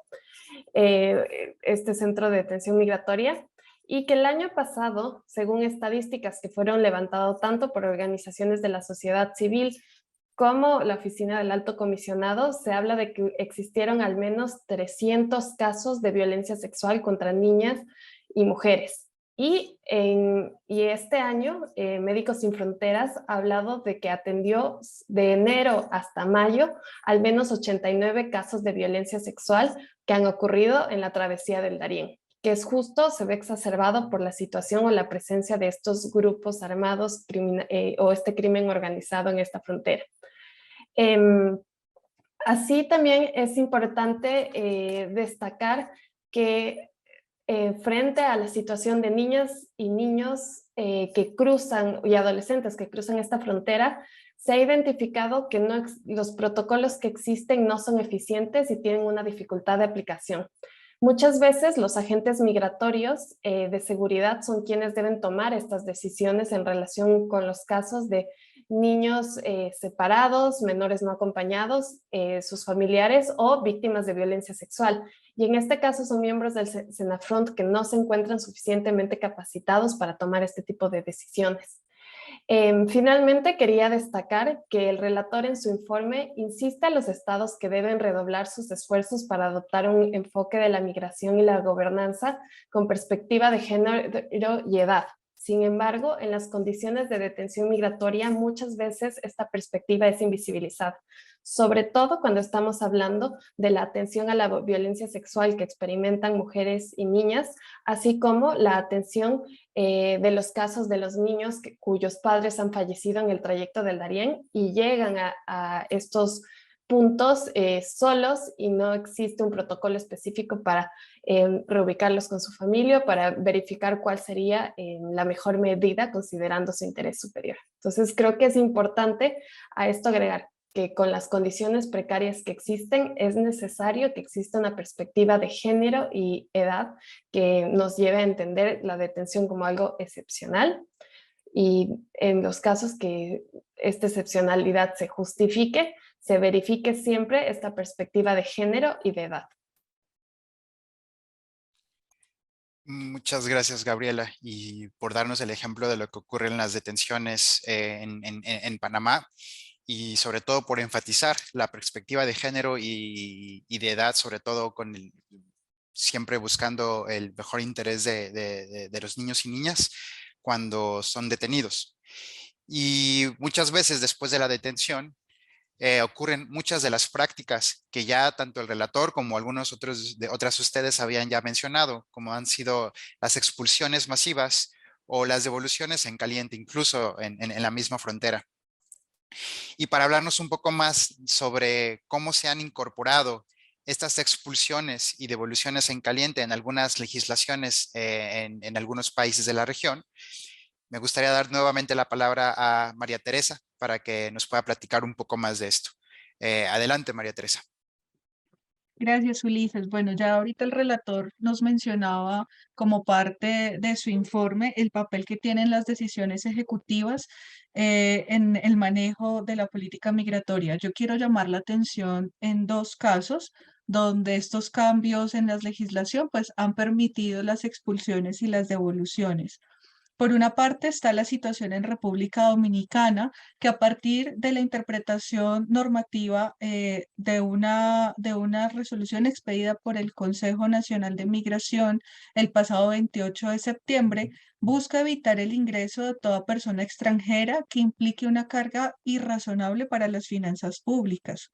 este centro de detención migratoria, y que el año pasado, según estadísticas que fueron levantadas tanto por organizaciones de la sociedad civil como la Oficina del Alto Comisionado, se habla de que existieron al menos 300 casos de violencia sexual contra niñas y mujeres. Y este año, Médicos Sin Fronteras ha hablado de que atendió de enero hasta mayo al menos 89 casos de violencia sexual que han ocurrido en la travesía del Darién, que es justo, se ve exacerbado por la situación o la presencia de estos grupos armados o este crimen organizado en esta frontera. Así también es importante destacar que frente a la situación de niñas y niños que cruzan y adolescentes que cruzan esta frontera, se ha identificado que los protocolos que existen no son eficientes y tienen una dificultad de aplicación. Muchas veces los agentes migratorios de seguridad son quienes deben tomar estas decisiones en relación con los casos de niños separados, menores no acompañados, sus familiares o víctimas de violencia sexual. Y en este caso son miembros del SENAFRONT que no se encuentran suficientemente capacitados para tomar este tipo de decisiones. Finalmente, quería destacar que el relator en su informe insiste a los estados que deben redoblar sus esfuerzos para adoptar un enfoque de la migración y la gobernanza con perspectiva de género y edad. Sin embargo, en las condiciones de detención migratoria, muchas veces esta perspectiva es invisibilizada, sobre todo cuando estamos hablando de la atención a la violencia sexual que experimentan mujeres y niñas, así como la atención de los casos de los niños cuyos padres han fallecido en el trayecto del Darién y llegan a estos puntos solos y no existe un protocolo específico para reubicarlos con su familia, para verificar cuál sería la mejor medida considerando su interés superior. Entonces creo que es importante a esto agregar que con las condiciones precarias que existen es necesario que exista una perspectiva de género y edad que nos lleve a entender la detención como algo excepcional, y en los casos que esta excepcionalidad se justifique, se verifique siempre esta perspectiva de género y de edad. Muchas gracias, Gabriela, y por darnos el ejemplo de lo que ocurre en las detenciones en Panamá, y sobre todo por enfatizar la perspectiva de género y de edad, sobre todo siempre buscando el mejor interés de los niños y niñas cuando son detenidos. Y muchas veces después de la detención ocurren muchas de las prácticas que ya tanto el relator como algunos otras ustedes habían ya mencionado, como han sido las expulsiones masivas o las devoluciones en caliente, incluso en la misma frontera. Y para hablarnos un poco más sobre cómo se han incorporado estas expulsiones y devoluciones en caliente en algunas legislaciones en algunos países de la región, me gustaría dar nuevamente la palabra a María Teresa para que nos pueda platicar un poco más de esto. Adelante, María Teresa. Gracias, Ulises. Bueno, ya ahorita el relator nos mencionaba como parte de su informe el papel que tienen las decisiones ejecutivas en el manejo de la política migratoria. Yo quiero llamar la atención en dos casos donde estos cambios en la legislación pues han permitido las expulsiones y las devoluciones. Por una parte está la situación en República Dominicana, que a partir de la interpretación normativa de una resolución expedida por el Consejo Nacional de Migración el pasado 28 de septiembre, busca evitar el ingreso de toda persona extranjera que implique una carga irrazonable para las finanzas públicas.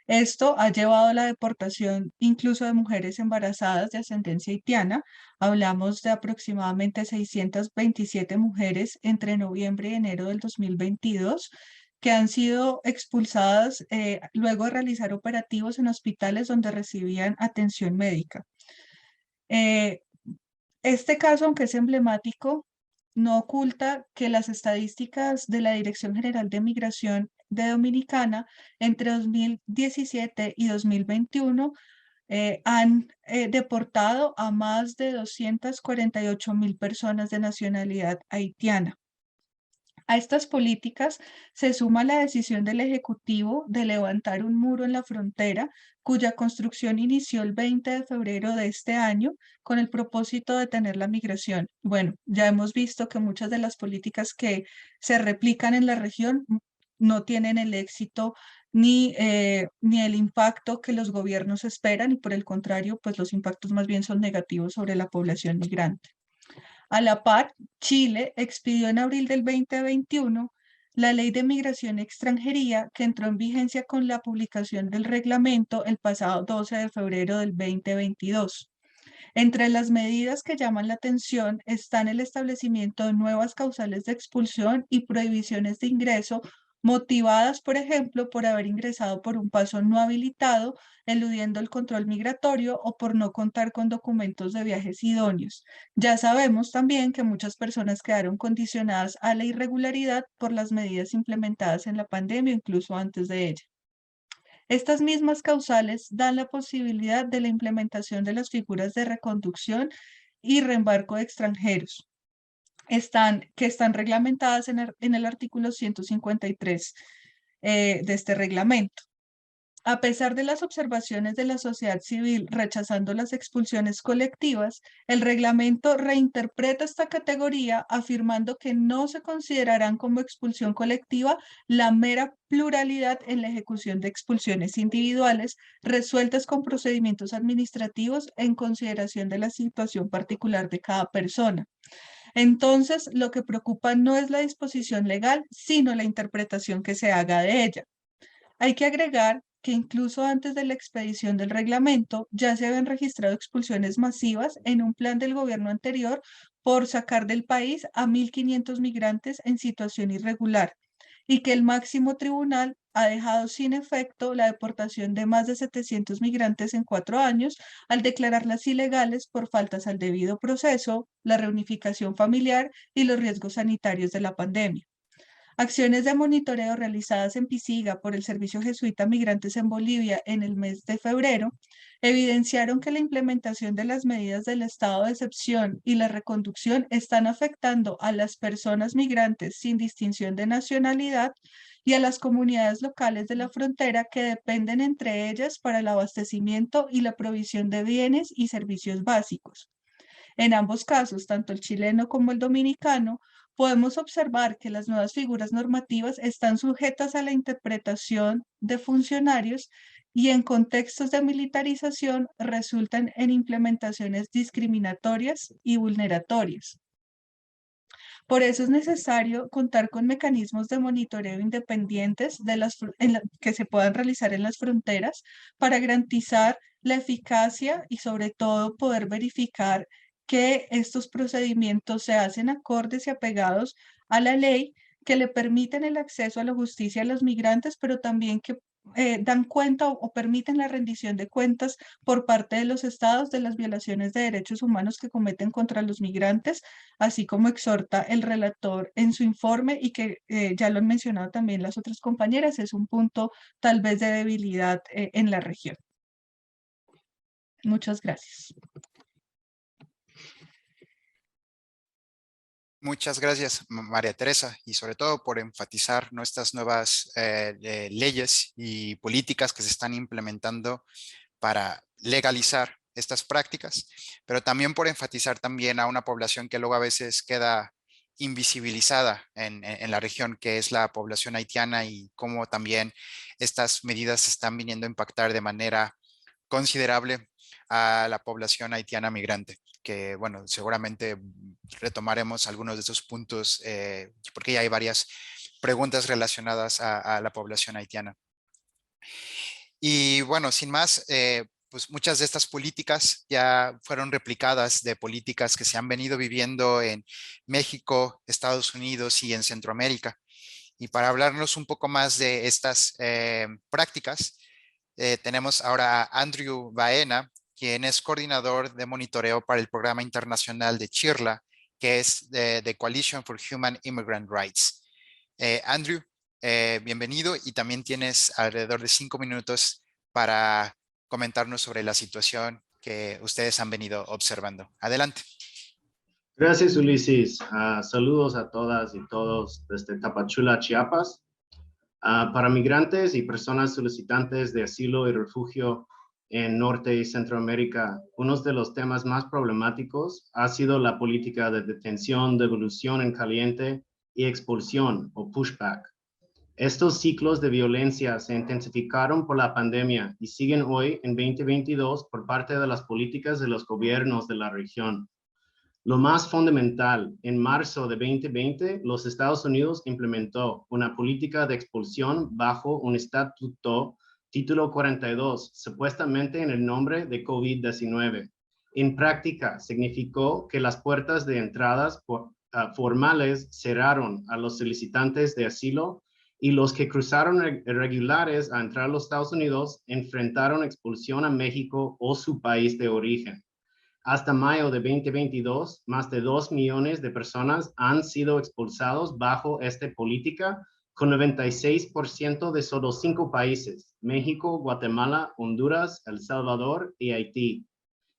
Esto ha llevado a la deportación incluso de mujeres embarazadas de ascendencia haitiana. Hablamos de aproximadamente 627 mujeres entre noviembre y enero del 2022 que han sido expulsadas luego de realizar operativos en hospitales donde recibían atención médica. Este caso, aunque es emblemático, no oculta que las estadísticas de la Dirección General de Migración de Dominicana entre 2017 y 2021 han deportado a más de 248.000 personas de nacionalidad haitiana. A estas políticas se suma la decisión del Ejecutivo de levantar un muro en la frontera, cuya construcción inició el 20 de febrero de este año con el propósito de detener la migración. Bueno, ya hemos visto que muchas de las políticas que se replican en la región no tienen el éxito ni el impacto que los gobiernos esperan, y por el contrario, pues los impactos más bien son negativos sobre la población migrante. A la par, Chile expidió en abril del 2021 la Ley de Migración y Extranjería, que entró en vigencia con la publicación del reglamento el pasado 12 de febrero del 2022. Entre las medidas que llaman la atención están el establecimiento de nuevas causales de expulsión y prohibiciones de ingreso motivadas, por ejemplo, por haber ingresado por un paso no habilitado, eludiendo el control migratorio o por no contar con documentos de viajes idóneos. Ya sabemos también que muchas personas quedaron condicionadas a la irregularidad por las medidas implementadas en la pandemia, incluso antes de ella. Estas mismas causales dan la posibilidad de la implementación de las figuras de reconducción y reembarco de extranjeros, que están reglamentadas en el artículo 153 de este reglamento. A pesar de las observaciones de la sociedad civil rechazando las expulsiones colectivas, el reglamento reinterpreta esta categoría afirmando que no se considerarán como expulsión colectiva la mera pluralidad en la ejecución de expulsiones individuales resueltas con procedimientos administrativos en consideración de la situación particular de cada persona. Entonces, lo que preocupa no es la disposición legal, sino la interpretación que se haga de ella. Hay que agregar que incluso antes de la expedición del reglamento ya se habían registrado expulsiones masivas en un plan del gobierno anterior por sacar del país a 1.500 migrantes en situación irregular, y que el máximo tribunal ha dejado sin efecto la deportación de más de 700 migrantes en 4 años al declararlas ilegales por faltas al debido proceso, la reunificación familiar y los riesgos sanitarios de la pandemia. Acciones de monitoreo realizadas en Pisiga por el Servicio Jesuita Migrantes en Bolivia en el mes de febrero evidenciaron que la implementación de las medidas del estado de excepción y la reconducción están afectando a las personas migrantes sin distinción de nacionalidad y a las comunidades locales de la frontera que dependen entre ellas para el abastecimiento y la provisión de bienes y servicios básicos. En ambos casos, tanto el chileno como el dominicano, podemos observar que las nuevas figuras normativas están sujetas a la interpretación de funcionarios y en contextos de militarización resultan en implementaciones discriminatorias y vulneratorias. Por eso es necesario contar con mecanismos de monitoreo independientes que se puedan realizar en las fronteras para garantizar la eficacia y sobre todo poder verificar que estos procedimientos se hacen acordes y apegados a la ley, que le permiten el acceso a la justicia a los migrantes, pero también que dan cuenta o permiten la rendición de cuentas por parte de los estados de las violaciones de derechos humanos que cometen contra los migrantes, así como exhorta el relator en su informe y que ya lo han mencionado también las otras compañeras, es un punto tal vez de debilidad en la región. Muchas gracias. Muchas gracias, María Teresa, y sobre todo por enfatizar nuestras nuevas leyes y políticas que se están implementando para legalizar estas prácticas, pero también por enfatizar también a una población que luego a veces queda invisibilizada en la región, que es la población haitiana, y cómo también estas medidas están viniendo a impactar de manera considerable a la población haitiana migrante, que bueno, seguramente retomaremos algunos de esos puntos porque ya hay varias preguntas relacionadas a la población haitiana. Y bueno, sin más, pues muchas de estas políticas ya fueron replicadas de políticas que se han venido viviendo en México, Estados Unidos y en Centroamérica. Y para hablarnos un poco más de estas prácticas, tenemos ahora a Andrew Baena, quien es coordinador de monitoreo para el programa internacional de CHIRLA, que es de Coalition for Human Immigrant Rights. Andrew, bienvenido, y también tienes alrededor de 5 minutos para comentarnos sobre la situación que ustedes han venido observando. Adelante. Gracias, Ulises. Saludos a todas y todos desde Tapachula, Chiapas. Para migrantes y personas solicitantes de asilo y refugio en Norte y Centroamérica, uno de los temas más problemáticos ha sido la política de detención, devolución en caliente y expulsión o pushback. Estos ciclos de violencia se intensificaron por la pandemia y siguen hoy en 2022 por parte de las políticas de los gobiernos de la región. Lo más fundamental, en marzo de 2020, los Estados Unidos implementó una política de expulsión bajo un estatuto, título 42, supuestamente en el nombre de COVID-19. En práctica, significó que las puertas de entradas formales cerraron a los solicitantes de asilo y los que cruzaron irregulares a entrar a los Estados Unidos enfrentaron expulsión a México o su país de origen. Hasta mayo de 2022, más de 2 millones de personas han sido expulsados bajo esta política, con 96% de solo 5 países: México, Guatemala, Honduras, El Salvador y Haití.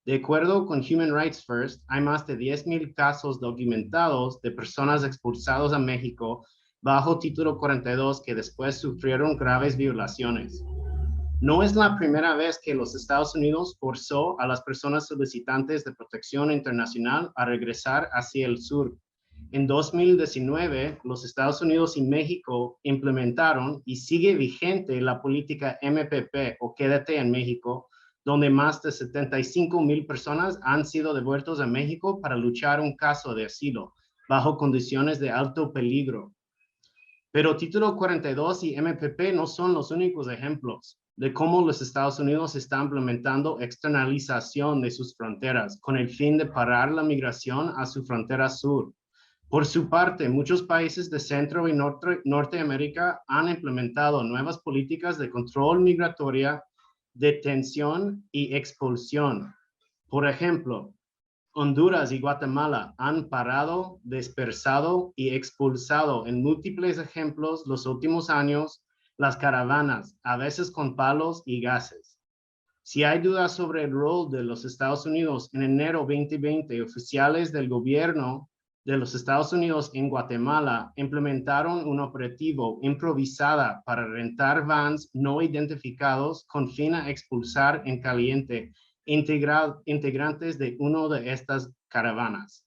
De acuerdo con Human Rights First, hay más de 10,000 casos documentados de personas expulsadas a México bajo título 42 que después sufrieron graves violaciones. No es la primera vez que los Estados Unidos forzó a las personas solicitantes de protección internacional a regresar hacia el sur. En 2019, los Estados Unidos y México implementaron y sigue vigente la política MPP o Quédate en México, donde más de 75,000 personas han sido devueltos a México para luchar un caso de asilo bajo condiciones de alto peligro. Pero Título 42 y MPP no son los únicos ejemplos de cómo los Estados Unidos están implementando externalización de sus fronteras con el fin de parar la migración a su frontera sur. Por su parte, muchos países de Centro y Norteamérica han implementado nuevas políticas de control migratoria, detención y expulsión. Por ejemplo, Honduras y Guatemala han parado, dispersado y expulsado en múltiples ejemplos los últimos años las caravanas, a veces con palos y gases. Si hay dudas sobre el rol de los Estados Unidos en enero 2020, oficiales del gobierno de los Estados Unidos en Guatemala implementaron un operativo improvisado para rentar vans no identificados con fin a expulsar en caliente integrantes de una de estas caravanas.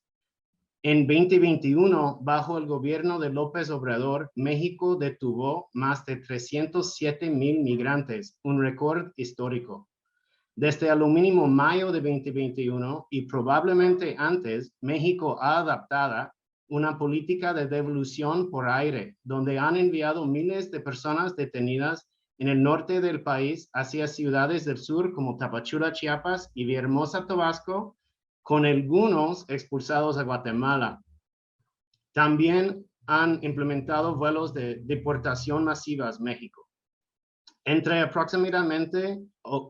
En 2021, bajo el gobierno de López Obrador, México detuvo más de 307,000 migrantes, un récord histórico. Desde a lo mínimo mayo de 2021 y probablemente antes, México ha adaptado una política de devolución por aire, donde han enviado miles de personas detenidas en el norte del país hacia ciudades del sur como Tapachula, Chiapas y Villahermosa, Tabasco, con algunos expulsados a Guatemala. También han implementado vuelos de deportación masivas a México. Entre aproximadamente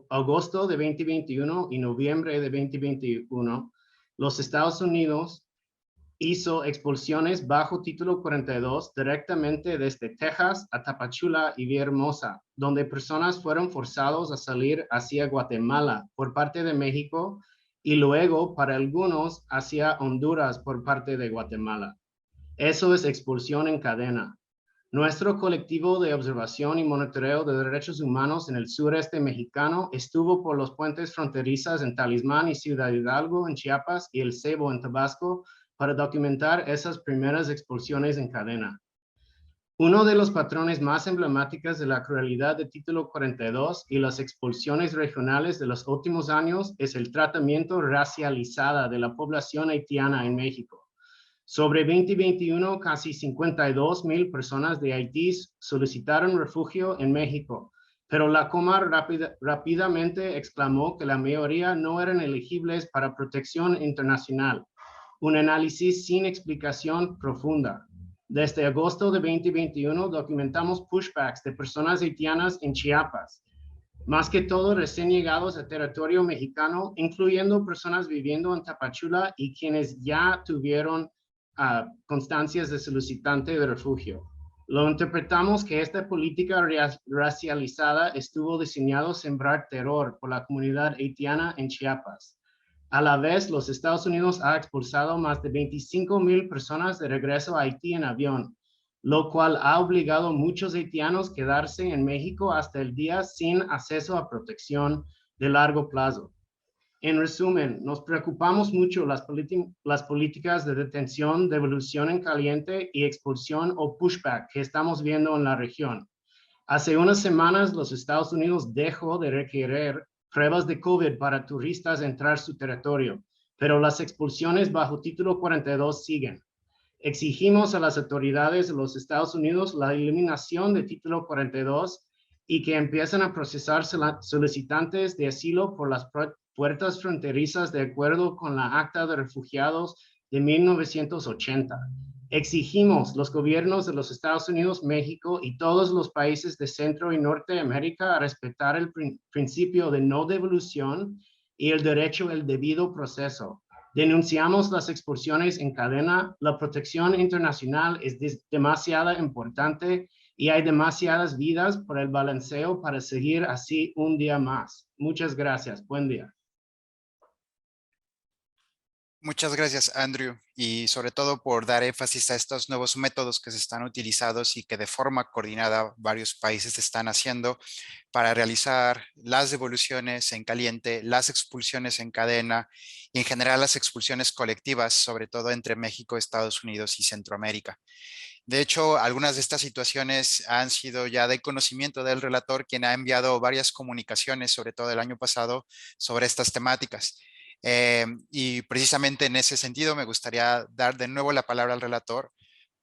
agosto de 2021 y noviembre de 2021, los Estados Unidos hizo expulsiones bajo título 42 directamente desde Texas a Tapachula y Villahermosa, donde personas fueron forzados a salir hacia Guatemala por parte de México y luego para algunos hacia Honduras por parte de Guatemala. Eso es expulsión en cadena. Nuestro colectivo de observación y monitoreo de derechos humanos en el sureste mexicano estuvo por los puentes fronterizos en Talismán y Ciudad Hidalgo en Chiapas y El Cebo en Tabasco para documentar esas primeras expulsiones en cadena. Uno de los patrones más emblemáticos de la crueldad de título 42 y las expulsiones regionales de los últimos años es el tratamiento racializado de la población haitiana en México. Sobre 2021, casi 52,000 personas de Haití solicitaron refugio en México, pero la Comar rápidamente exclamó que la mayoría no eran elegibles para protección internacional. Un análisis sin explicación profunda. Desde agosto de 2021 documentamos pushbacks de personas haitianas en Chiapas, más que todo recién llegados a territorio mexicano, incluyendo personas viviendo en Tapachula y quienes ya tuvieron constancias de solicitante de refugio. Lo interpretamos que esta política racializada estuvo diseñada a sembrar terror por la comunidad haitiana en Chiapas. A la vez, los Estados Unidos han expulsado más de 25,000 personas de regreso a Haití en avión, lo cual ha obligado a muchos haitianos a quedarse en México hasta el día sin acceso a protección de largo plazo. En resumen, nos preocupamos mucho las políticas de detención, devolución en caliente y expulsión o pushback que estamos viendo en la región. Hace unas semanas, los Estados Unidos dejó de requerir pruebas de COVID para turistas entrar a su territorio, pero las expulsiones bajo título 42 siguen. Exigimos a las autoridades de los Estados Unidos la eliminación de título 42 y que empiecen a procesar solicitantes de asilo por las puertas fronterizas de acuerdo con la Acta de Refugiados de 1980. Exigimos los gobiernos de los Estados Unidos, México y todos los países de Centro y Norteamérica a respetar el principio de no devolución y el derecho al debido proceso. Denunciamos las expulsiones en cadena. La protección internacional es demasiado importante y hay demasiadas vidas por el balanceo para seguir así un día más. Muchas gracias. Buen día. Muchas gracias, Andrew, y sobre todo por dar énfasis a estos nuevos métodos que se están utilizando y que de forma coordinada varios países están haciendo para realizar las devoluciones en caliente, las expulsiones en cadena y en general las expulsiones colectivas, sobre todo entre México, Estados Unidos y Centroamérica. De hecho, algunas de estas situaciones han sido ya de conocimiento del relator, quien ha enviado varias comunicaciones, sobre todo el año pasado, sobre estas temáticas. Y precisamente en ese sentido me gustaría dar de nuevo la palabra al relator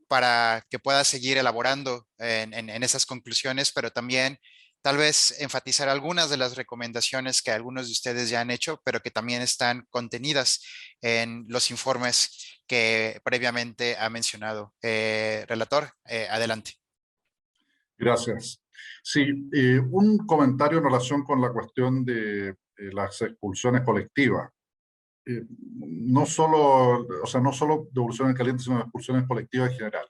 para que pueda seguir elaborando en esas conclusiones, pero también tal vez enfatizar algunas de las recomendaciones que algunos de ustedes ya han hecho, pero que también están contenidas en los informes que previamente ha mencionado. Relator, adelante. Gracias. Sí, un comentario en relación con la cuestión de las expulsiones colectivas. no solo, o sea, no solo devoluciones calientes, sino expulsiones colectivas en general.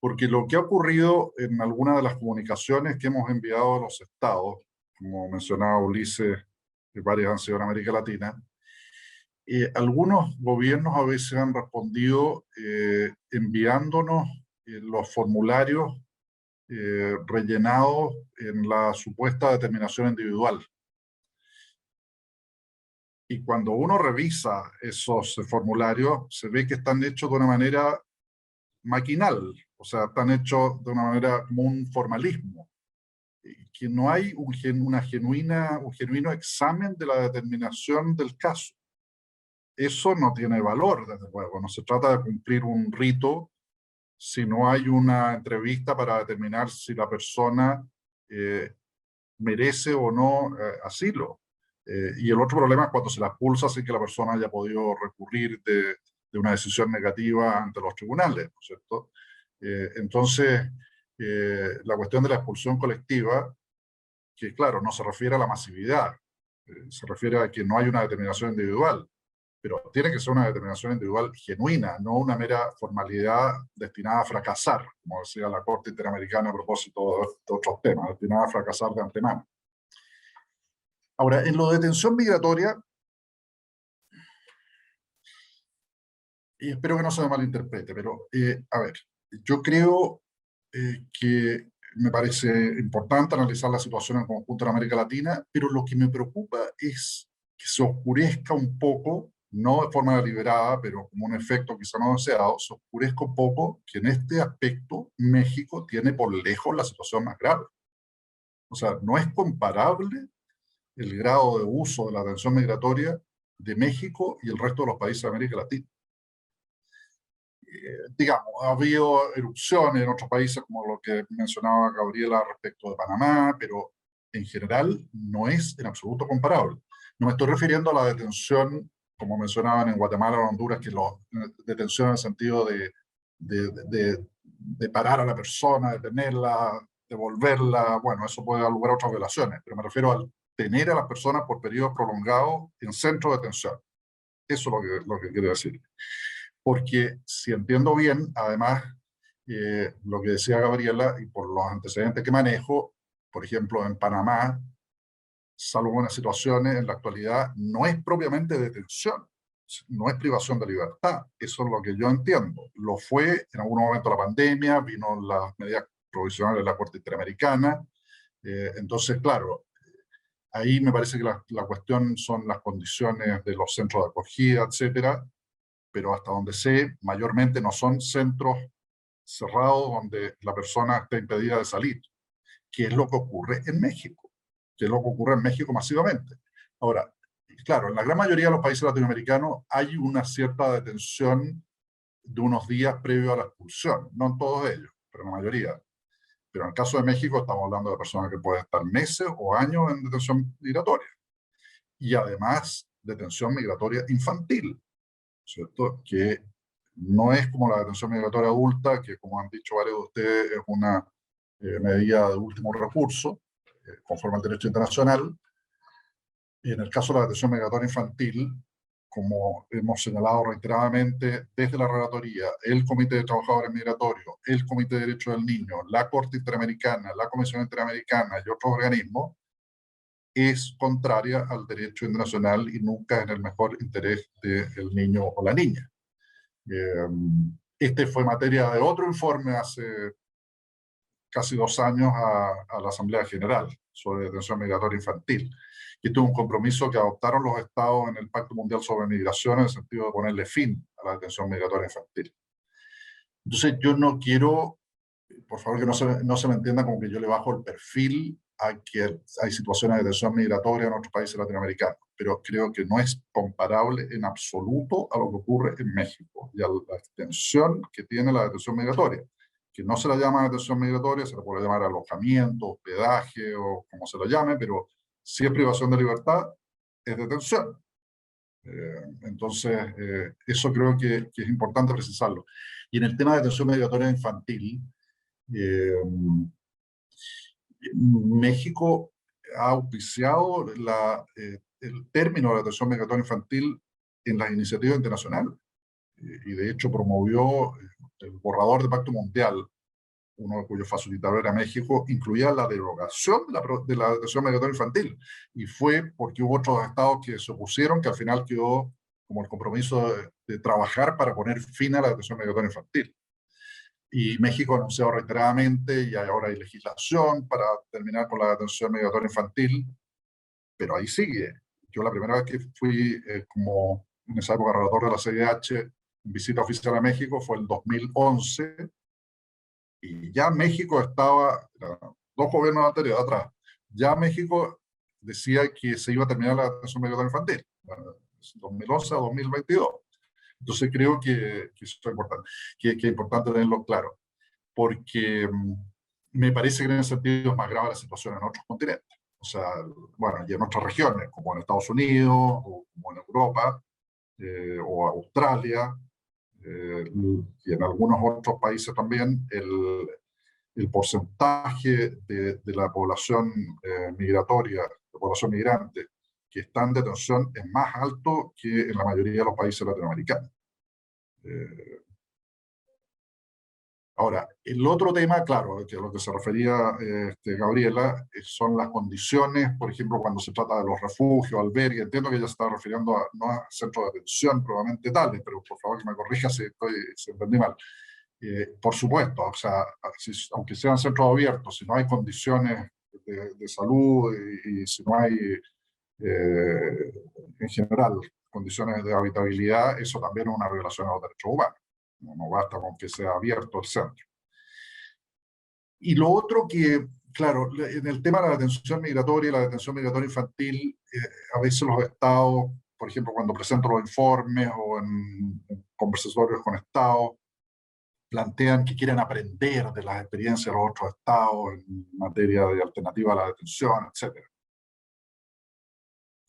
Porque lo que ha ocurrido en algunas de las comunicaciones que hemos enviado a los estados, como mencionaba Ulises, que varias han sido en América Latina, algunos gobiernos a veces han respondido enviándonos los formularios rellenados en la supuesta determinación individual. Y cuando uno revisa esos formularios, se ve que están hechos de una manera maquinal, o sea, están hechos de una manera como un formalismo, que no hay un genuino examen de la determinación del caso. Eso no tiene valor, desde luego. No se trata de cumplir un rito si no hay una entrevista para determinar si la persona merece o no asilo. Y el otro problema es cuando se la expulsa sin que la persona haya podido recurrir de una decisión negativa ante los tribunales, ¿no es cierto? Entonces, la cuestión de la expulsión colectiva, que claro, no se refiere a la masividad, se refiere a que no hay una determinación individual, pero tiene que ser una determinación individual genuina, no una mera formalidad destinada a fracasar, como decía la Corte Interamericana a propósito de otros temas, destinada a fracasar de antemano. Ahora, en lo de detención migratoria, y espero que no se me malinterprete, pero a ver, yo creo que me parece importante analizar la situación en el conjunto de América Latina, pero lo que me preocupa es que se oscurezca un poco, no de forma deliberada, pero como un efecto quizá no deseado, se oscurezca un poco que en este aspecto México tiene por lejos la situación más grave. O sea, no es comparable el grado de uso de la atención migratoria de México y el resto de los países de América Latina. Digamos, ha habido erupciones en otros países, como lo que mencionaba Gabriela respecto de Panamá, pero en general no es en absoluto comparable. No me estoy refiriendo a la detención, como mencionaban en Guatemala o Honduras, que detención en el sentido de parar a la persona, detenerla, devolverla, bueno, eso puede dar lugar a otras violaciones, pero me refiero al tener a las personas por periodos prolongados en centros de detención. Eso es lo que quiero decir. Porque si entiendo bien, además, lo que decía Gabriela, y por los antecedentes que manejo, por ejemplo, en Panamá, salvo en situaciones en la actualidad, no es propiamente detención, no es privación de libertad. Eso es lo que yo entiendo. Lo fue en algún momento la pandemia, vino las medidas provisionales de la Corte Interamericana. Entonces, claro, ahí me parece que la cuestión son las condiciones de los centros de acogida, etcétera, pero hasta donde sé, mayormente no son centros cerrados donde la persona está impedida de salir, que es lo que ocurre en México, que es lo que ocurre en México masivamente. Ahora, claro, en la gran mayoría de los países latinoamericanos hay una cierta detención de unos días previo a la expulsión, no en todos ellos, pero en la mayoría. Pero en el caso de México estamos hablando de personas que pueden estar meses o años en detención migratoria. Y además, detención migratoria infantil, ¿cierto? Que no es como la detención migratoria adulta, que como han dicho varios de ustedes, es una medida de último recurso, conforme al derecho internacional. Y en el caso de la detención migratoria infantil, como hemos señalado reiteradamente desde la relatoría, el Comité de Trabajadores Migratorios, el Comité de Derechos del Niño, la Corte Interamericana, la Comisión Interamericana y otros organismos, es contraria al derecho internacional y nunca en el mejor interés del niño o la niña. Este fue materia de otro informe hace casi 2 años a la Asamblea General sobre detención migratoria infantil. Y tuvo un compromiso que adoptaron los estados en el Pacto Mundial sobre Migración en el sentido de ponerle fin a la detención migratoria infantil. Entonces yo no quiero, por favor que no se me entienda como que yo le bajo el perfil a que hay situaciones de detención migratoria en otros países latinoamericanos, pero creo que no es comparable en absoluto a lo que ocurre en México y a la extensión que tiene la detención migratoria, que no se la llama detención migratoria, se la puede llamar alojamiento, hospedaje o como se lo llame, pero si es privación de libertad, es detención. Entonces, eso creo que es importante precisarlo. Y en el tema de detención migratoria infantil, México ha auspiciado el término de la detención migratoria infantil en las iniciativas internacionales. Y de hecho promovió el borrador del Pacto Mundial, uno de cuyos facilitadores era México, incluía la derogación de la detención migratoria infantil. Y fue porque hubo otros estados que se opusieron, que al final quedó como el compromiso de trabajar para poner fin a la detención migratoria infantil. Y México ha anunciado reiteradamente, y ahora hay legislación para terminar con la detención migratoria infantil, pero ahí sigue. Yo la primera vez que fui como en esa época relator de la CIDH, en visita oficial a México, fue el 2011, y ya México estaba, dos gobiernos anteriores atrás, ya México decía que se iba a terminar la detención migratoria infantil, 2011 a 2022. Entonces creo que eso es importante, que es importante tenerlo claro, porque me parece que en ese sentido es más grave la situación en otros continentes. O sea, bueno, y en otras regiones, como en Estados Unidos, o como en Europa, o Australia, y en algunos otros países también, el porcentaje de la población migratoria, de población migrante, que está en detención es más alto que en la mayoría de los países latinoamericanos. Ahora, el otro tema, claro, que a lo que se refería Gabriela, son las condiciones, por ejemplo, cuando se trata de los refugios, albergues. Entiendo que ella se está refiriendo no a centros de detención probablemente tales, pero por favor que me corrija si entendí mal. Por supuesto, o sea, aunque sean centros abiertos, si no hay condiciones de salud y si no hay, en general, condiciones de habitabilidad, eso también es una violación a los derechos humanos. No basta con que sea abierto el centro. Y lo otro que, claro, en el tema de la detención migratoria y la detención migratoria infantil, a veces los estados, por ejemplo, cuando presento los informes o en conversatorios con estados, plantean que quieren aprender de las experiencias de los otros estados en materia de alternativa a la detención, etc.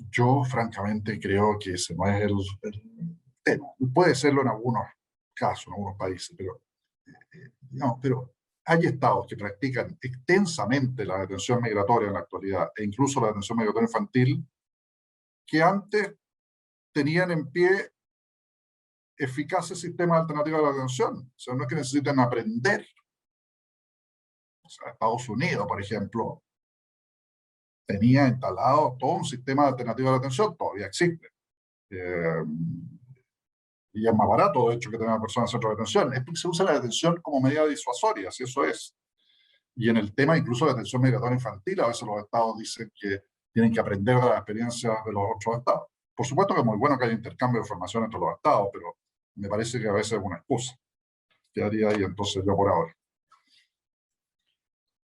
Yo, francamente, creo que ese no es el tema. Puede serlo en algunos casos, en algunos países, pero no, pero hay estados que practican extensamente la detención migratoria en la actualidad, e incluso la detención migratoria infantil, que antes tenían en pie eficaces sistemas alternativos a la detención. O sea, no es que necesiten aprender. O sea, Estados Unidos, por ejemplo, tenía instalado todo un sistema alternativo a la detención, todavía existe. Y es más barato, de hecho, que tener a personas en centro de detención. Es porque se usa la detención como medida disuasoria, si eso es. Y en el tema incluso de detención migratoria infantil, a veces los estados dicen que tienen que aprender de las experiencias de los otros estados. Por supuesto que es muy bueno que haya intercambio de información entre los estados, pero me parece que a veces es una excusa. Quedaría ahí entonces yo por ahora.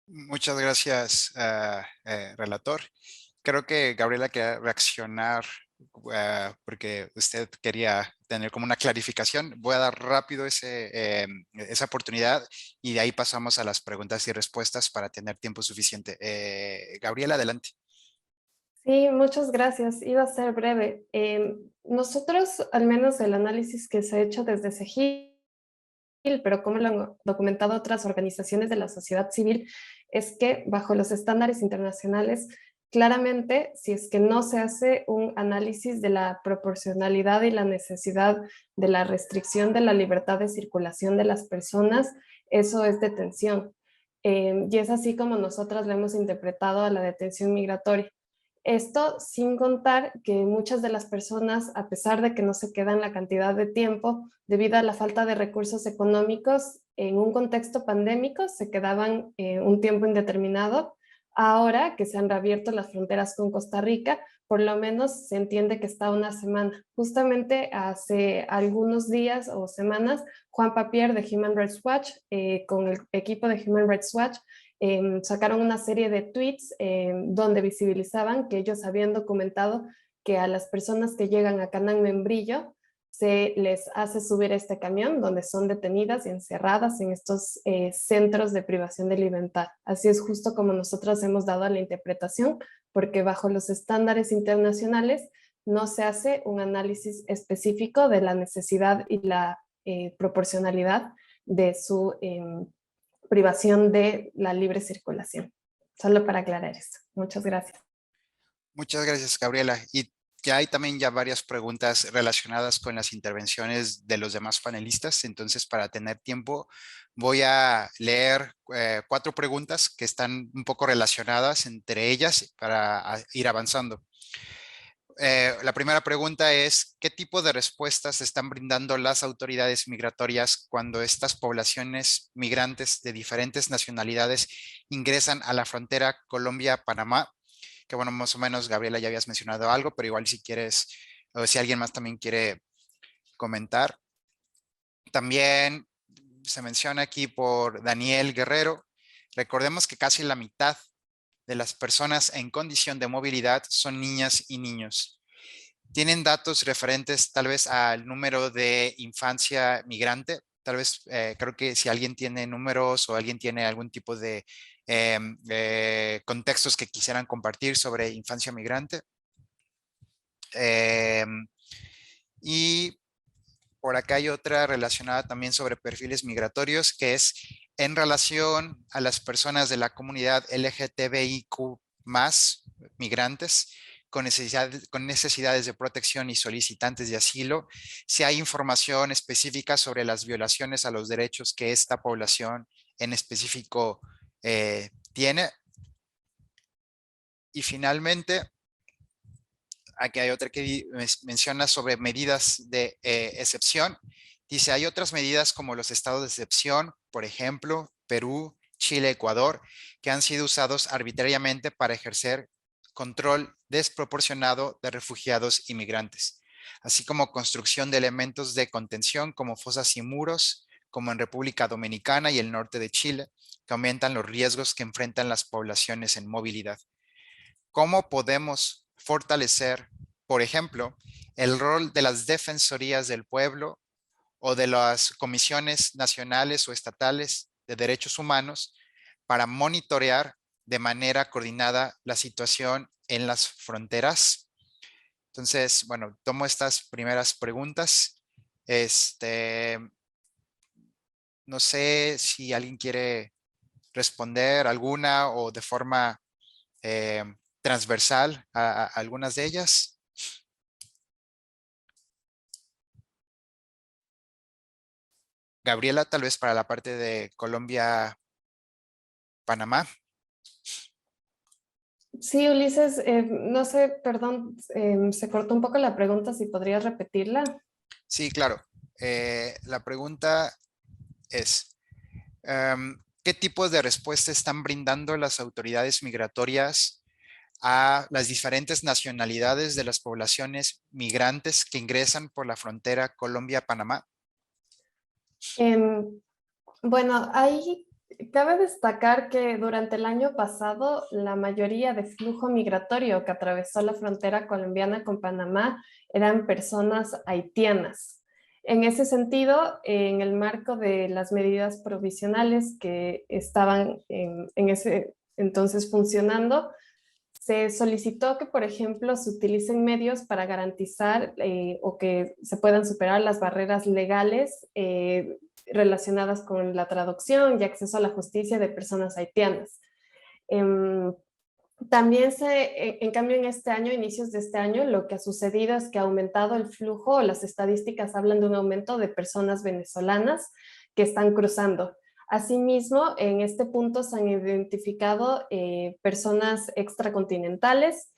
Muchas gracias, relator. Creo que Gabriela quería reaccionar porque usted quería tener como una clarificación. Voy a dar rápido esa oportunidad y de ahí pasamos a las preguntas y respuestas para tener tiempo suficiente. Gabriela, adelante. Sí, muchas gracias. Iba a ser breve. Nosotros, al menos el análisis que se ha hecho desde CEGIL, pero como lo han documentado otras organizaciones de la sociedad civil, es que bajo los estándares internacionales, claramente, si es que no se hace un análisis de la proporcionalidad y la necesidad de la restricción de la libertad de circulación de las personas, eso es detención. Y es así como nosotras lo hemos interpretado a la detención migratoria. Esto sin contar que muchas de las personas, a pesar de que no se quedan la cantidad de tiempo, debido a la falta de recursos económicos, en un contexto pandémico se quedaban un tiempo indeterminado. Ahora que se han reabierto las fronteras con Costa Rica, por lo menos se entiende que está una semana. Justamente hace algunos días o semanas, Juan Papier de Human Rights Watch, con el equipo de Human Rights Watch, sacaron una serie de tweets donde visibilizaban que ellos habían documentado que a las personas que llegan a Canaán Membrillo se les hace subir este camión donde son detenidas y encerradas en estos centros de privación de libertad. Así es justo como nosotros hemos dado la interpretación, porque bajo los estándares internacionales no se hace un análisis específico de la necesidad y la proporcionalidad de su privación de la libre circulación. Solo para aclarar esto. Muchas gracias. Muchas gracias, Gabriela. Y Ya hay también ya varias preguntas relacionadas con las intervenciones de los demás panelistas, entonces para tener tiempo voy a leer 4 preguntas que están un poco relacionadas entre ellas para ir avanzando. La primera pregunta es, ¿qué tipo de respuestas están brindando las autoridades migratorias cuando estas poblaciones migrantes de diferentes nacionalidades ingresan a la frontera Colombia-Panamá? Que bueno, más o menos, Gabriela, ya habías mencionado algo, pero igual si quieres, o si alguien más también quiere comentar. También se menciona aquí por Daniel Guerrero. Recordemos que casi la mitad de las personas en condición de movilidad son niñas y niños. ¿Tienen datos referentes tal vez al número de infancia migrante? Tal vez creo que si alguien tiene números o alguien tiene algún tipo de contextos que quisieran compartir sobre infancia migrante. Y por acá hay otra relacionada también sobre perfiles migratorios, que es en relación a las personas de la comunidad LGTBIQ+, migrantes, con necesidades de protección y solicitantes de asilo, si hay información específica sobre las violaciones a los derechos que esta población en específico tiene. Y finalmente, aquí hay otra que menciona sobre medidas de excepción. Dice, hay otras medidas como los estados de excepción, por ejemplo, Perú, Chile, Ecuador, que han sido usados arbitrariamente para ejercer control desproporcionado de refugiados y migrantes, así como construcción de elementos de contención como fosas y muros, como en República Dominicana y el norte de Chile, que aumentan los riesgos que enfrentan las poblaciones en movilidad. ¿Cómo podemos fortalecer, por ejemplo, el rol de las defensorías del pueblo o de las comisiones nacionales o estatales de derechos humanos para monitorear de manera coordinada la situación en las fronteras? Entonces, bueno, tomo estas primeras preguntas. No sé si alguien quiere responder alguna o de forma eh, transversal a algunas de ellas. Gabriela, tal vez para la parte de Colombia, Panamá. Sí, Ulises, no sé, perdón, se cortó un poco la pregunta, si podrías repetirla. Sí, claro. La pregunta es, ¿qué tipos de respuesta están brindando las autoridades migratorias a las diferentes nacionalidades de las poblaciones migrantes que ingresan por la frontera Colombia-Panamá? Em, bueno, ahí cabe destacar que durante el año pasado la mayoría de flujo migratorio que atravesó la frontera colombiana con Panamá eran personas haitianas. En ese sentido, en el marco de las medidas provisionales que estaban en ese entonces funcionando, se solicitó que, por ejemplo, se utilicen medios para garantizar o que se puedan superar las barreras legales relacionadas con la traducción y acceso a la justicia de personas haitianas. También en cambio, en este año, inicios de este año, lo que ha sucedido es que ha aumentado el flujo, las estadísticas hablan de un aumento de personas venezolanas que están cruzando. Asimismo, en este punto se han identificado personas extracontinentales,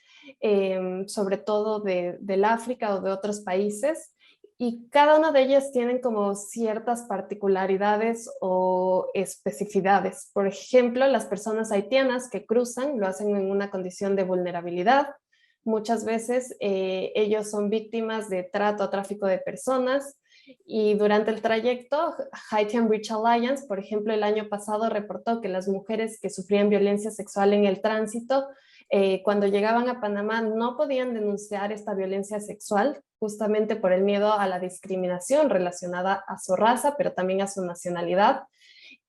sobre todo del África o de otros países, y cada una de ellas tienen como ciertas particularidades o especificidades. Por ejemplo, las personas haitianas que cruzan lo hacen en una condición de vulnerabilidad. Muchas veces ellos son víctimas de trato o tráfico de personas, y durante el trayecto, Haitian Bridge Alliance, por ejemplo, el año pasado reportó que las mujeres que sufrían violencia sexual en el tránsito, cuando llegaban a Panamá no podían denunciar esta violencia sexual justamente por el miedo a la discriminación relacionada a su raza, pero también a su nacionalidad.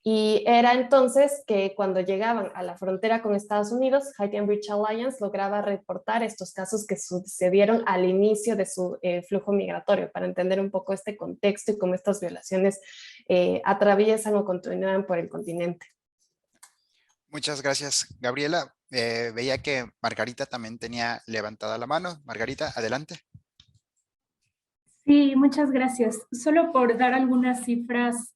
Y era entonces que cuando llegaban a la frontera con Estados Unidos, Haitian Bridge Alliance lograba reportar estos casos que sucedieron al inicio de su flujo migratorio, para entender un poco este contexto y cómo estas violaciones atraviesan o continúan por el continente. Muchas gracias, Gabriela. Veía que Margarita también tenía levantada la mano. Margarita, adelante. Sí, muchas gracias. Solo por dar algunas cifras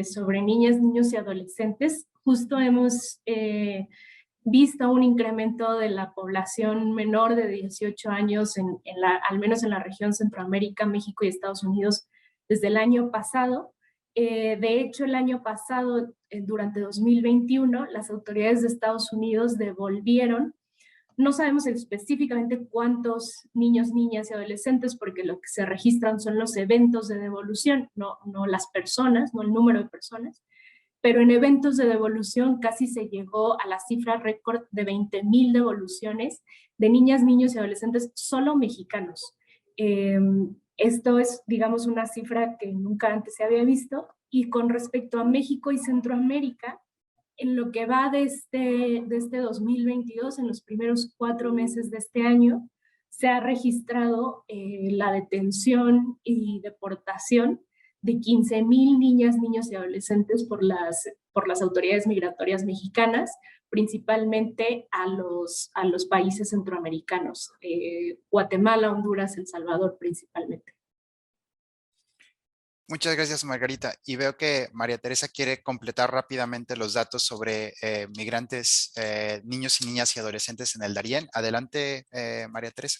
sobre niñas, niños y adolescentes, justo hemos visto un incremento de la población menor de 18 años, al menos en la región Centroamérica, México y Estados Unidos, desde el año pasado. De hecho, el año pasado, durante 2021, las autoridades de Estados Unidos devolvieron, no sabemos específicamente cuántos niños, niñas y adolescentes, porque lo que se registran son los eventos de devolución, no las personas, no el número de personas, pero en eventos de devolución casi se llegó a la cifra récord de 20,000 devoluciones de niñas, niños y adolescentes solo mexicanos. Esto es, digamos, una cifra que nunca antes se había visto. Y con respecto a México y Centroamérica, en lo que va de este 2022, en los primeros 4 meses de este año, se ha registrado la detención y deportación de 15,000 niñas, niños y adolescentes por las autoridades migratorias mexicanas, principalmente a los países centroamericanos, Guatemala, Honduras, El Salvador principalmente. Muchas gracias, Margarita. Y veo que María Teresa quiere completar rápidamente los datos sobre migrantes, niños y niñas y adolescentes en el Darién. Adelante, María Teresa.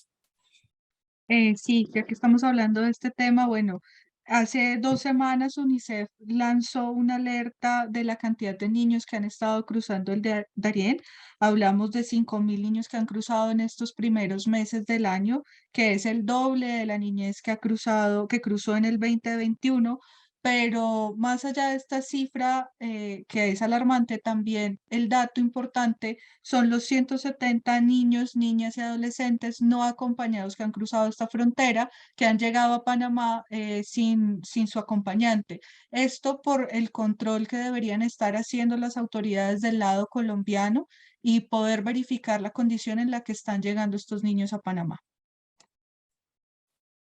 Sí, ya que estamos hablando de este tema, bueno, hace 2 semanas UNICEF lanzó una alerta de la cantidad de niños que han estado cruzando el Darién. Hablamos de 5,000 niños que han cruzado en estos primeros meses del año, que es el doble de la niñez que cruzó en el 2021. Pero más allá de esta cifra, que es alarmante, también el dato importante son los 170 niños, niñas y adolescentes no acompañados que han cruzado esta frontera, que han llegado a Panamá sin su acompañante. Esto por el control que deberían estar haciendo las autoridades del lado colombiano y poder verificar la condición en la que están llegando estos niños a Panamá.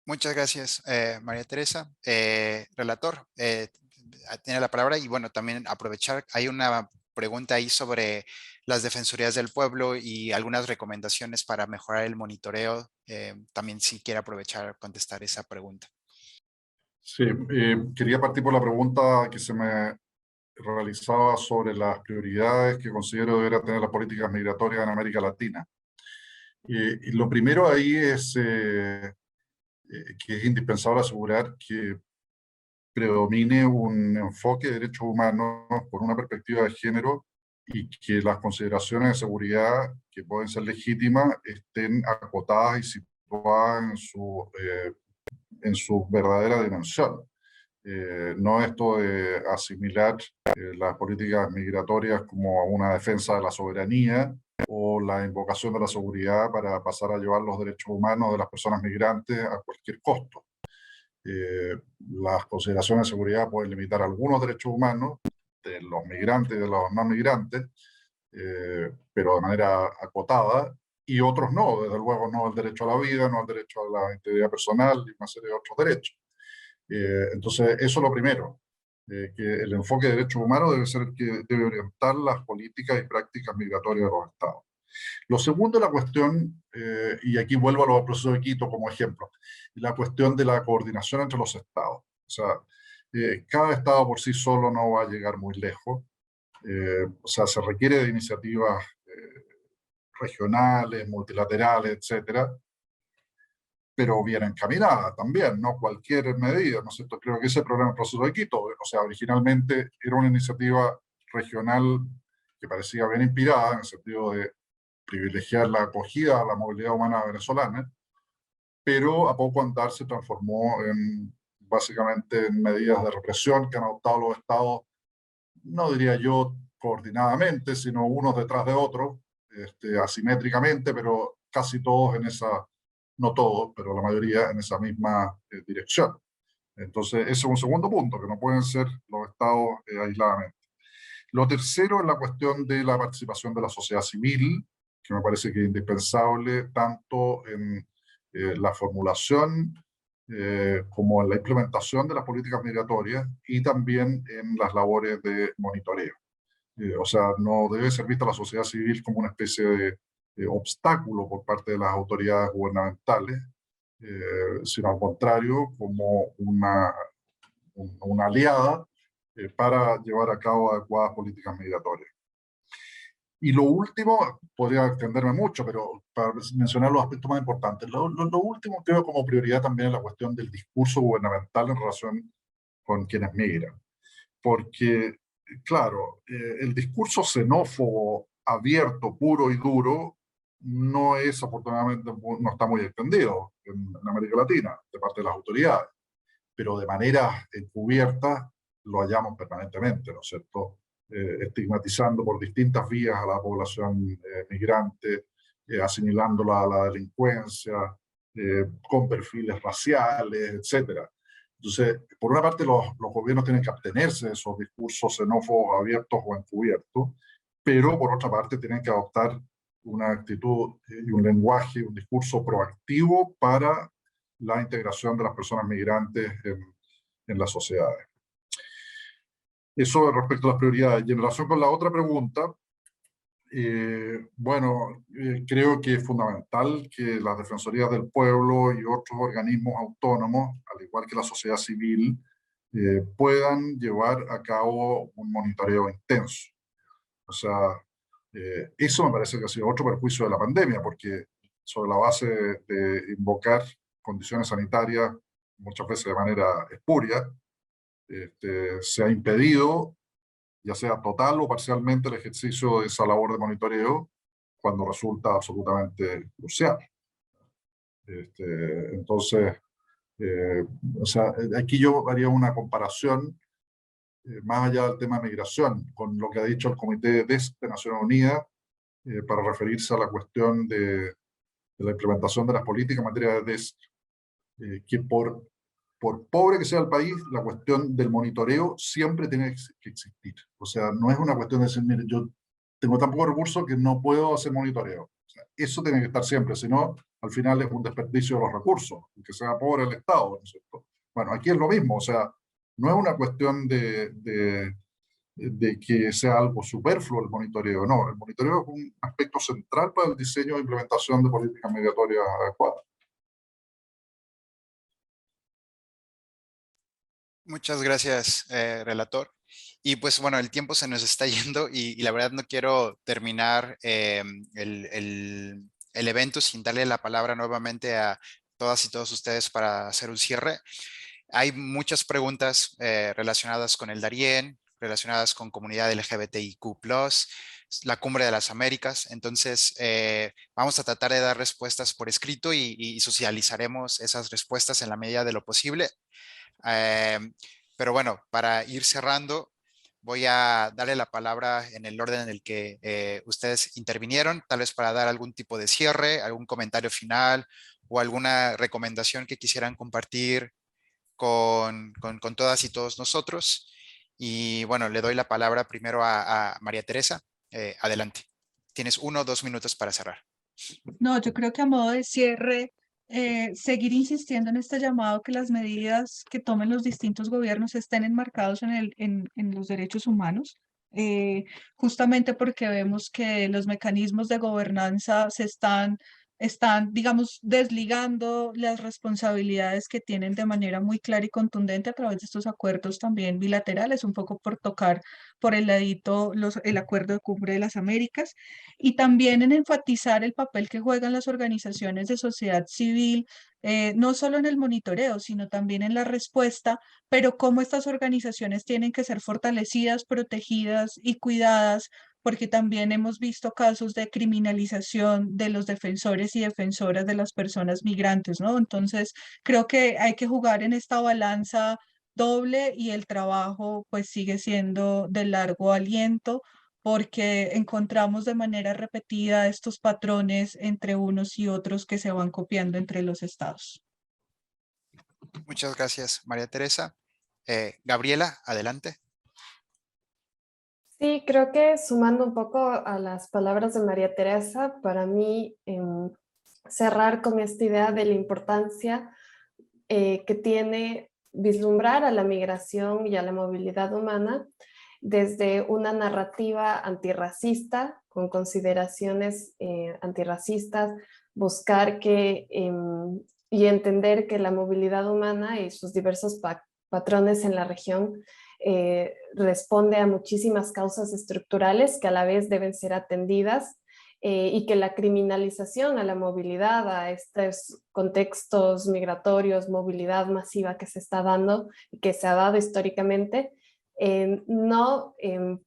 Muchas gracias, María Teresa. Relator, tiene la palabra y bueno, también aprovechar, hay una pregunta ahí sobre las defensorías del pueblo y algunas recomendaciones para mejorar el monitoreo. También si quiere aprovechar contestar esa pregunta. Sí, quería partir por la pregunta que se me realizaba sobre las prioridades que considero deberá tener las políticas migratorias en América Latina. Y lo primero ahí es que es indispensable asegurar que predomine un enfoque de derechos humanos por una perspectiva de género y que las consideraciones de seguridad que pueden ser legítimas estén acotadas y situadas en su verdadera dimensión. No esto de asimilar las políticas migratorias como una defensa de la soberanía o la invocación de la seguridad para pasar a llevar los derechos humanos de las personas migrantes a cualquier costo. Las consideraciones de seguridad pueden limitar algunos derechos humanos de los migrantes y de los no migrantes, pero de manera acotada, y otros no, desde luego no el derecho a la vida, no el derecho a la integridad personal y una serie de otros derechos. Entonces, eso es lo primero, que el enfoque de derechos humanos debe ser el que debe orientar las políticas y prácticas migratorias de los estados. Lo segundo es la cuestión, y aquí vuelvo a los procesos de Quito como ejemplo, la cuestión de la coordinación entre los estados. O sea, cada estado por sí solo no va a llegar muy lejos. O sea, se requiere de iniciativas regionales, multilaterales, etcétera, pero bien encaminada también, no cualquier medida, ¿no es cierto? Creo que ese es el problema del proceso de Quito. O sea, originalmente era una iniciativa regional que parecía bien inspirada en el sentido de privilegiar la acogida a la movilidad humana venezolana, pero a poco andar se transformó básicamente en medidas de represión que han adoptado los estados, no diría yo coordinadamente, sino unos detrás de otros, asimétricamente, pero casi todos en esa, no todos, pero la mayoría en esa misma dirección. Entonces, ese es un segundo punto, que no pueden ser los estados aisladamente. Lo tercero es la cuestión de la participación de la sociedad civil, que me parece que es indispensable tanto en la formulación como en la implementación de las políticas migratorias y también en las labores de monitoreo. O sea, no debe ser vista la sociedad civil como una especie de obstáculo por parte de las autoridades gubernamentales, sino al contrario, como una aliada para llevar a cabo adecuadas políticas migratorias. Y lo último, podría extenderme mucho, pero para mencionar los aspectos más importantes, lo último que veo como prioridad también es la cuestión del discurso gubernamental en relación con quienes migran. Porque, claro, el discurso xenófobo, abierto, puro y duro, no es, afortunadamente, no está muy extendido en América Latina, de parte de las autoridades, pero de manera encubierta lo hallamos permanentemente, ¿no es cierto? Estigmatizando por distintas vías a la población migrante, asimilándola a la delincuencia, con perfiles raciales, etcétera. Entonces, por una parte, los gobiernos tienen que abstenerse de esos discursos xenófobos abiertos o encubiertos, pero por otra parte tienen que adoptar una actitud y un lenguaje, un discurso proactivo para la integración de las personas migrantes en las sociedades. Eso respecto a las prioridades. Y en relación con la otra pregunta, creo que es fundamental que las defensorías del pueblo y otros organismos autónomos, al igual que la sociedad civil, puedan llevar a cabo un monitoreo intenso. O sea, eso me parece que ha sido otro perjuicio de la pandemia, porque sobre la base de invocar condiciones sanitarias, muchas veces de manera espuria, se ha impedido, ya sea total o parcialmente, el ejercicio de esa labor de monitoreo cuando resulta absolutamente crucial. Entonces, o sea, aquí yo haría una comparación más allá del tema de migración, con lo que ha dicho el Comité DESC de Naciones Unidas para referirse a la cuestión de la implementación de las políticas en materia de DESC, que por pobre que sea el país, la cuestión del monitoreo siempre tiene que existir. O sea, no es una cuestión de decir, mire, yo tengo tan pocos recursos que no puedo hacer monitoreo. O sea, eso tiene que estar siempre, si no, al final es un desperdicio de los recursos, que sea pobre el Estado, ¿no es cierto? Bueno, aquí es lo mismo, o sea, no es una cuestión de que sea algo superfluo el monitoreo, no, el monitoreo es un aspecto central para el diseño e implementación de políticas migratorias adecuadas. Muchas gracias, relator. Y pues bueno, el tiempo se nos está yendo y la verdad no quiero terminar el evento sin darle la palabra nuevamente a todas y todos ustedes para hacer un cierre. Hay muchas preguntas relacionadas con el Darién, relacionadas con comunidad LGBTIQ+, la Cumbre de las Américas. Entonces, vamos a tratar de dar respuestas por escrito y socializaremos esas respuestas en la medida de lo posible. Pero bueno, para ir cerrando, voy a darle la palabra en el orden en el que ustedes intervinieron, tal vez para dar algún tipo de cierre, algún comentario final o alguna recomendación que quisieran compartir con todas y todos nosotros. Y bueno, le doy la palabra primero a María Teresa. Adelante. Tienes 1 o 2 minutos para cerrar. No, yo creo que a modo de cierre, seguir insistiendo en este llamado que las medidas que tomen los distintos gobiernos estén enmarcados en los derechos humanos, justamente porque vemos que los mecanismos de gobernanza están, digamos, desligando las responsabilidades que tienen de manera muy clara y contundente a través de estos acuerdos también bilaterales, un poco por tocar por el ladito el acuerdo de Cumbre de las Américas y también en enfatizar el papel que juegan las organizaciones de sociedad civil, no solo en el monitoreo, sino también en la respuesta, pero cómo estas organizaciones tienen que ser fortalecidas, protegidas y cuidadas, porque también hemos visto casos de criminalización de los defensores y defensoras de las personas migrantes, ¿no? Entonces, creo que hay que jugar en esta balanza doble y el trabajo pues sigue siendo de largo aliento porque encontramos de manera repetida estos patrones entre unos y otros que se van copiando entre los estados. Muchas gracias, María Teresa. Gabriela, adelante. Sí, creo que sumando un poco a las palabras de María Teresa, para mí cerrar con esta idea de la importancia que tiene vislumbrar a la migración y a la movilidad humana desde una narrativa antirracista, con consideraciones antirracistas, buscar y entender que la movilidad humana y sus diversos patrones en la región responde a muchísimas causas estructurales que a la vez deben ser atendidas, y que la criminalización a la movilidad, a estos contextos migratorios, movilidad masiva que se está dando y que se ha dado históricamente, no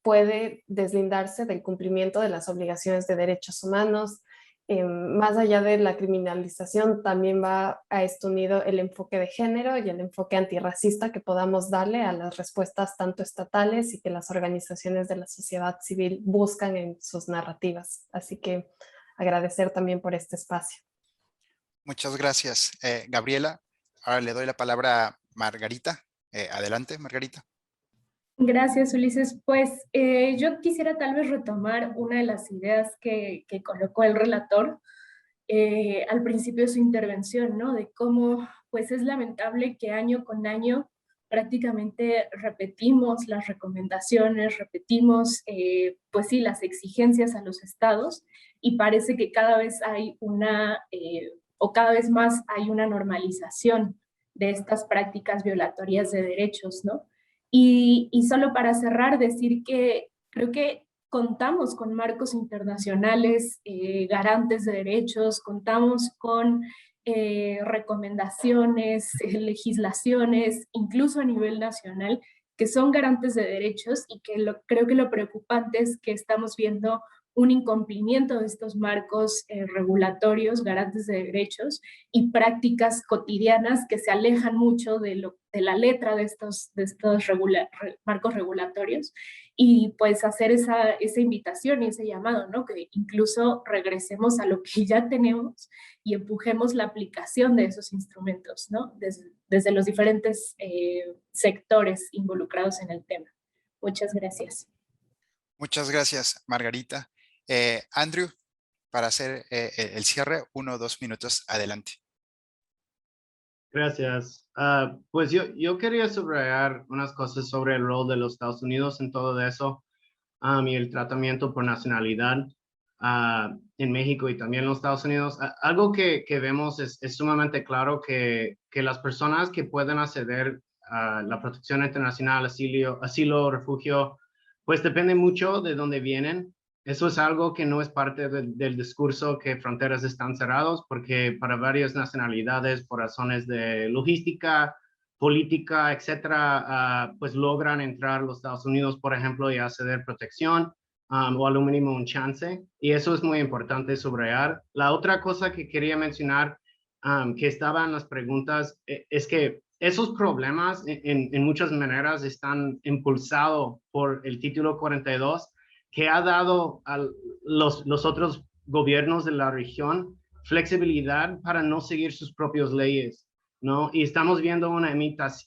puede deslindarse del cumplimiento de las obligaciones de derechos humanos. Más allá de la criminalización, también va a esto unido el enfoque de género y el enfoque antirracista que podamos darle a las respuestas tanto estatales y que las organizaciones de la sociedad civil buscan en sus narrativas. Así que agradecer también por este espacio. Muchas gracias, Gabriela. Ahora le doy la palabra a Margarita. Adelante, Margarita. Gracias, Ulises. Pues yo quisiera tal vez retomar una de las ideas que colocó el relator al principio de su intervención, ¿no? De cómo pues es lamentable que año con año prácticamente repetimos las recomendaciones, repetimos pues sí, las exigencias a los estados, y parece que cada vez hay o cada vez más hay una normalización de estas prácticas violatorias de derechos, ¿no? Y solo para cerrar, decir que creo que contamos con marcos internacionales garantes de derechos, contamos con recomendaciones, legislaciones, incluso a nivel nacional, que son garantes de derechos, y que creo que lo preocupante es que estamos viendo un incumplimiento de estos marcos regulatorios, garantes de derechos, y prácticas cotidianas que se alejan mucho de la letra de estos marcos regulatorios, y pues hacer esa invitación y ese llamado, ¿no? Que incluso regresemos a lo que ya tenemos y empujemos la aplicación de esos instrumentos, ¿no? Desde los diferentes sectores involucrados en el tema. Muchas gracias. Muchas gracias, Margarita. Andrew, para hacer el cierre, 1 o 2 minutos, adelante. Gracias. Pues yo quería subrayar unas cosas sobre el rol de los Estados Unidos en todo eso, y el tratamiento por nacionalidad en México y también en los Estados Unidos. Algo que vemos es sumamente claro que las personas que pueden acceder a la protección internacional, asilo, refugio, pues depende mucho de dónde vienen. Eso es algo que no es parte del discurso que fronteras están cerrados, porque para varias nacionalidades, por razones de logística, política, etcétera, pues logran entrar a los Estados Unidos, por ejemplo, y acceder protección, o a lo mínimo un chance. Y eso es muy importante subrayar. La otra cosa que quería mencionar, que estaba en las preguntas, es que esos problemas en muchas maneras están impulsados por el título 42, que ha dado a los otros gobiernos de la región flexibilidad para no seguir sus propias leyes, ¿no? Y estamos viendo una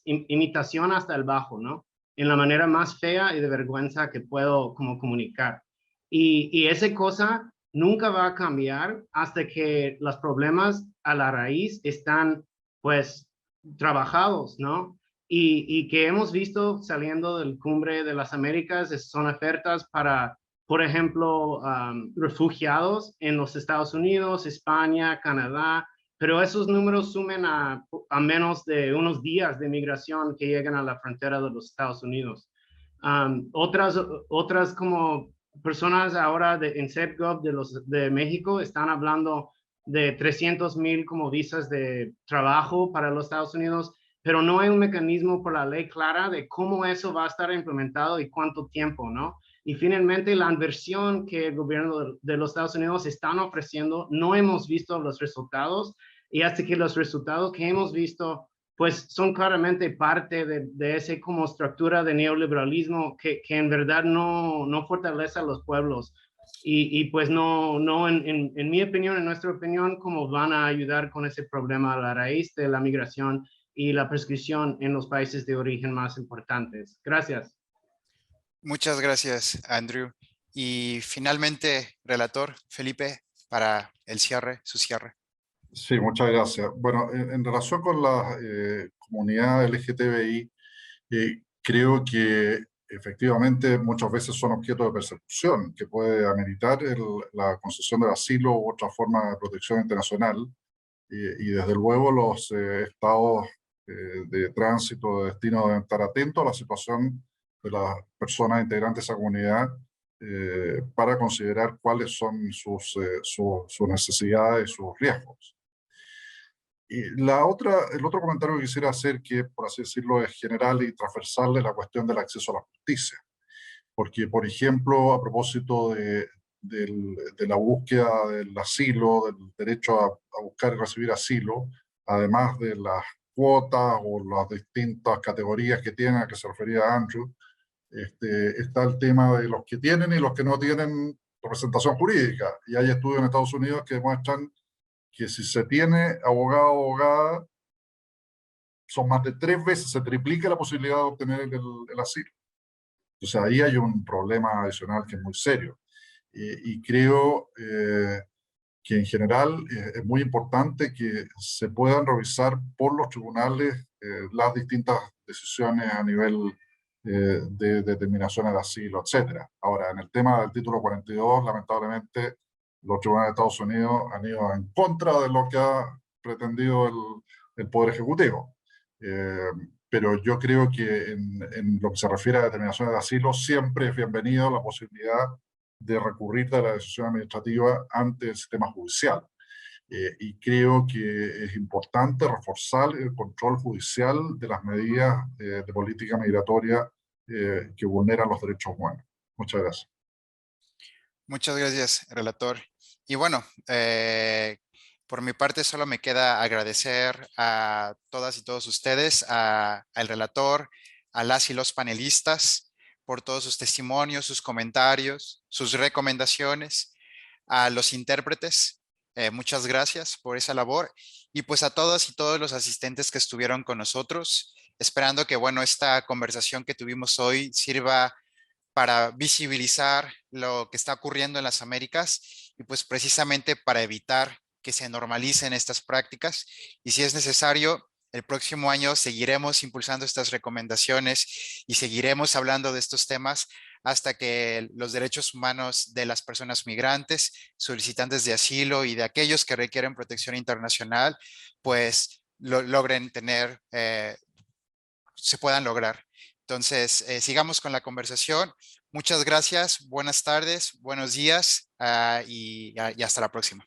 imitación hasta el bajo, ¿no? En la manera más fea y de vergüenza que puedo como comunicar. Y esa cosa nunca va a cambiar hasta que los problemas a la raíz están, pues, trabajados, ¿no? Y que hemos visto saliendo del Cumbre de las Américas son ofertas para, por ejemplo, refugiados en los Estados Unidos, España, Canadá, pero esos números sumen a menos de unos días de migración que llegan a la frontera de los Estados Unidos. Otras como personas ahora en SEPGov de México están hablando de 300,000 como visas de trabajo para los Estados Unidos, pero no hay un mecanismo por la ley clara de cómo eso va a estar implementado y cuánto tiempo, ¿no? Y finalmente la inversión que el gobierno de los Estados Unidos están ofreciendo, no hemos visto los resultados, y hasta que los resultados que hemos visto pues son claramente parte de esa como estructura de neoliberalismo que en verdad no fortalece a los pueblos. Y pues no en mi opinión, en nuestra opinión, como van a ayudar con ese problema a la raíz de la migración y la prescripción en los países de origen más importantes. Gracias. Muchas gracias, Andrew. Y finalmente, relator Felipe, para el cierre, su cierre. Sí, muchas gracias. Bueno, en relación con la comunidad LGTBI, creo que efectivamente muchas veces son objeto de persecución, que puede ameritar la concesión de asilo u otra forma de protección internacional. Y desde luego los estados de tránsito, de destino, deben estar atentos a la situación de las personas integrantes de esa comunidad para considerar cuáles son sus necesidades y sus riesgos. Y el otro comentario que quisiera hacer, que por así decirlo es general y transversal, es la cuestión del acceso a la justicia. Porque, por ejemplo, a propósito de la búsqueda del asilo, del derecho a buscar y recibir asilo, además de las cuotas o las distintas categorías que tienen, a que se refería Andrew, está el tema de los que tienen y los que no tienen representación jurídica. Y hay estudios en Estados Unidos que demuestran que si se tiene abogado o abogada, son más de 3 veces, se triplica la posibilidad de obtener el asilo. Entonces ahí hay un problema adicional que es muy serio. Y creo que en general es muy importante que se puedan revisar por los tribunales las distintas decisiones a nivel de determinación de asilo, etc. Ahora, en el tema del título 42, lamentablemente, los tribunales de Estados Unidos han ido en contra de lo que ha pretendido el Poder Ejecutivo. Pero yo creo que en lo que se refiere a determinaciones de asilo, siempre es bienvenido la posibilidad de recurrir de la decisión administrativa ante el sistema judicial. Y creo que es importante reforzar el control judicial de las medidas de política migratoria que vulneran los derechos humanos. Muchas gracias. Muchas gracias, relator. Y bueno, por mi parte solo me queda agradecer a todas y todos ustedes, al relator, a las y los panelistas, por todos sus testimonios, sus comentarios, sus recomendaciones, a los intérpretes. Muchas gracias por esa labor y pues a todas y todos los asistentes que estuvieron con nosotros, esperando que, bueno, esta conversación que tuvimos hoy sirva para visibilizar lo que está ocurriendo en las Américas y pues precisamente para evitar que se normalicen estas prácticas. Y si es necesario, el próximo año seguiremos impulsando estas recomendaciones y seguiremos hablando de estos temas hasta que los derechos humanos de las personas migrantes, solicitantes de asilo y de aquellos que requieren protección internacional, pues logren tener, se puedan lograr. Entonces, sigamos con la conversación. Muchas gracias, buenas tardes, buenos días y hasta la próxima.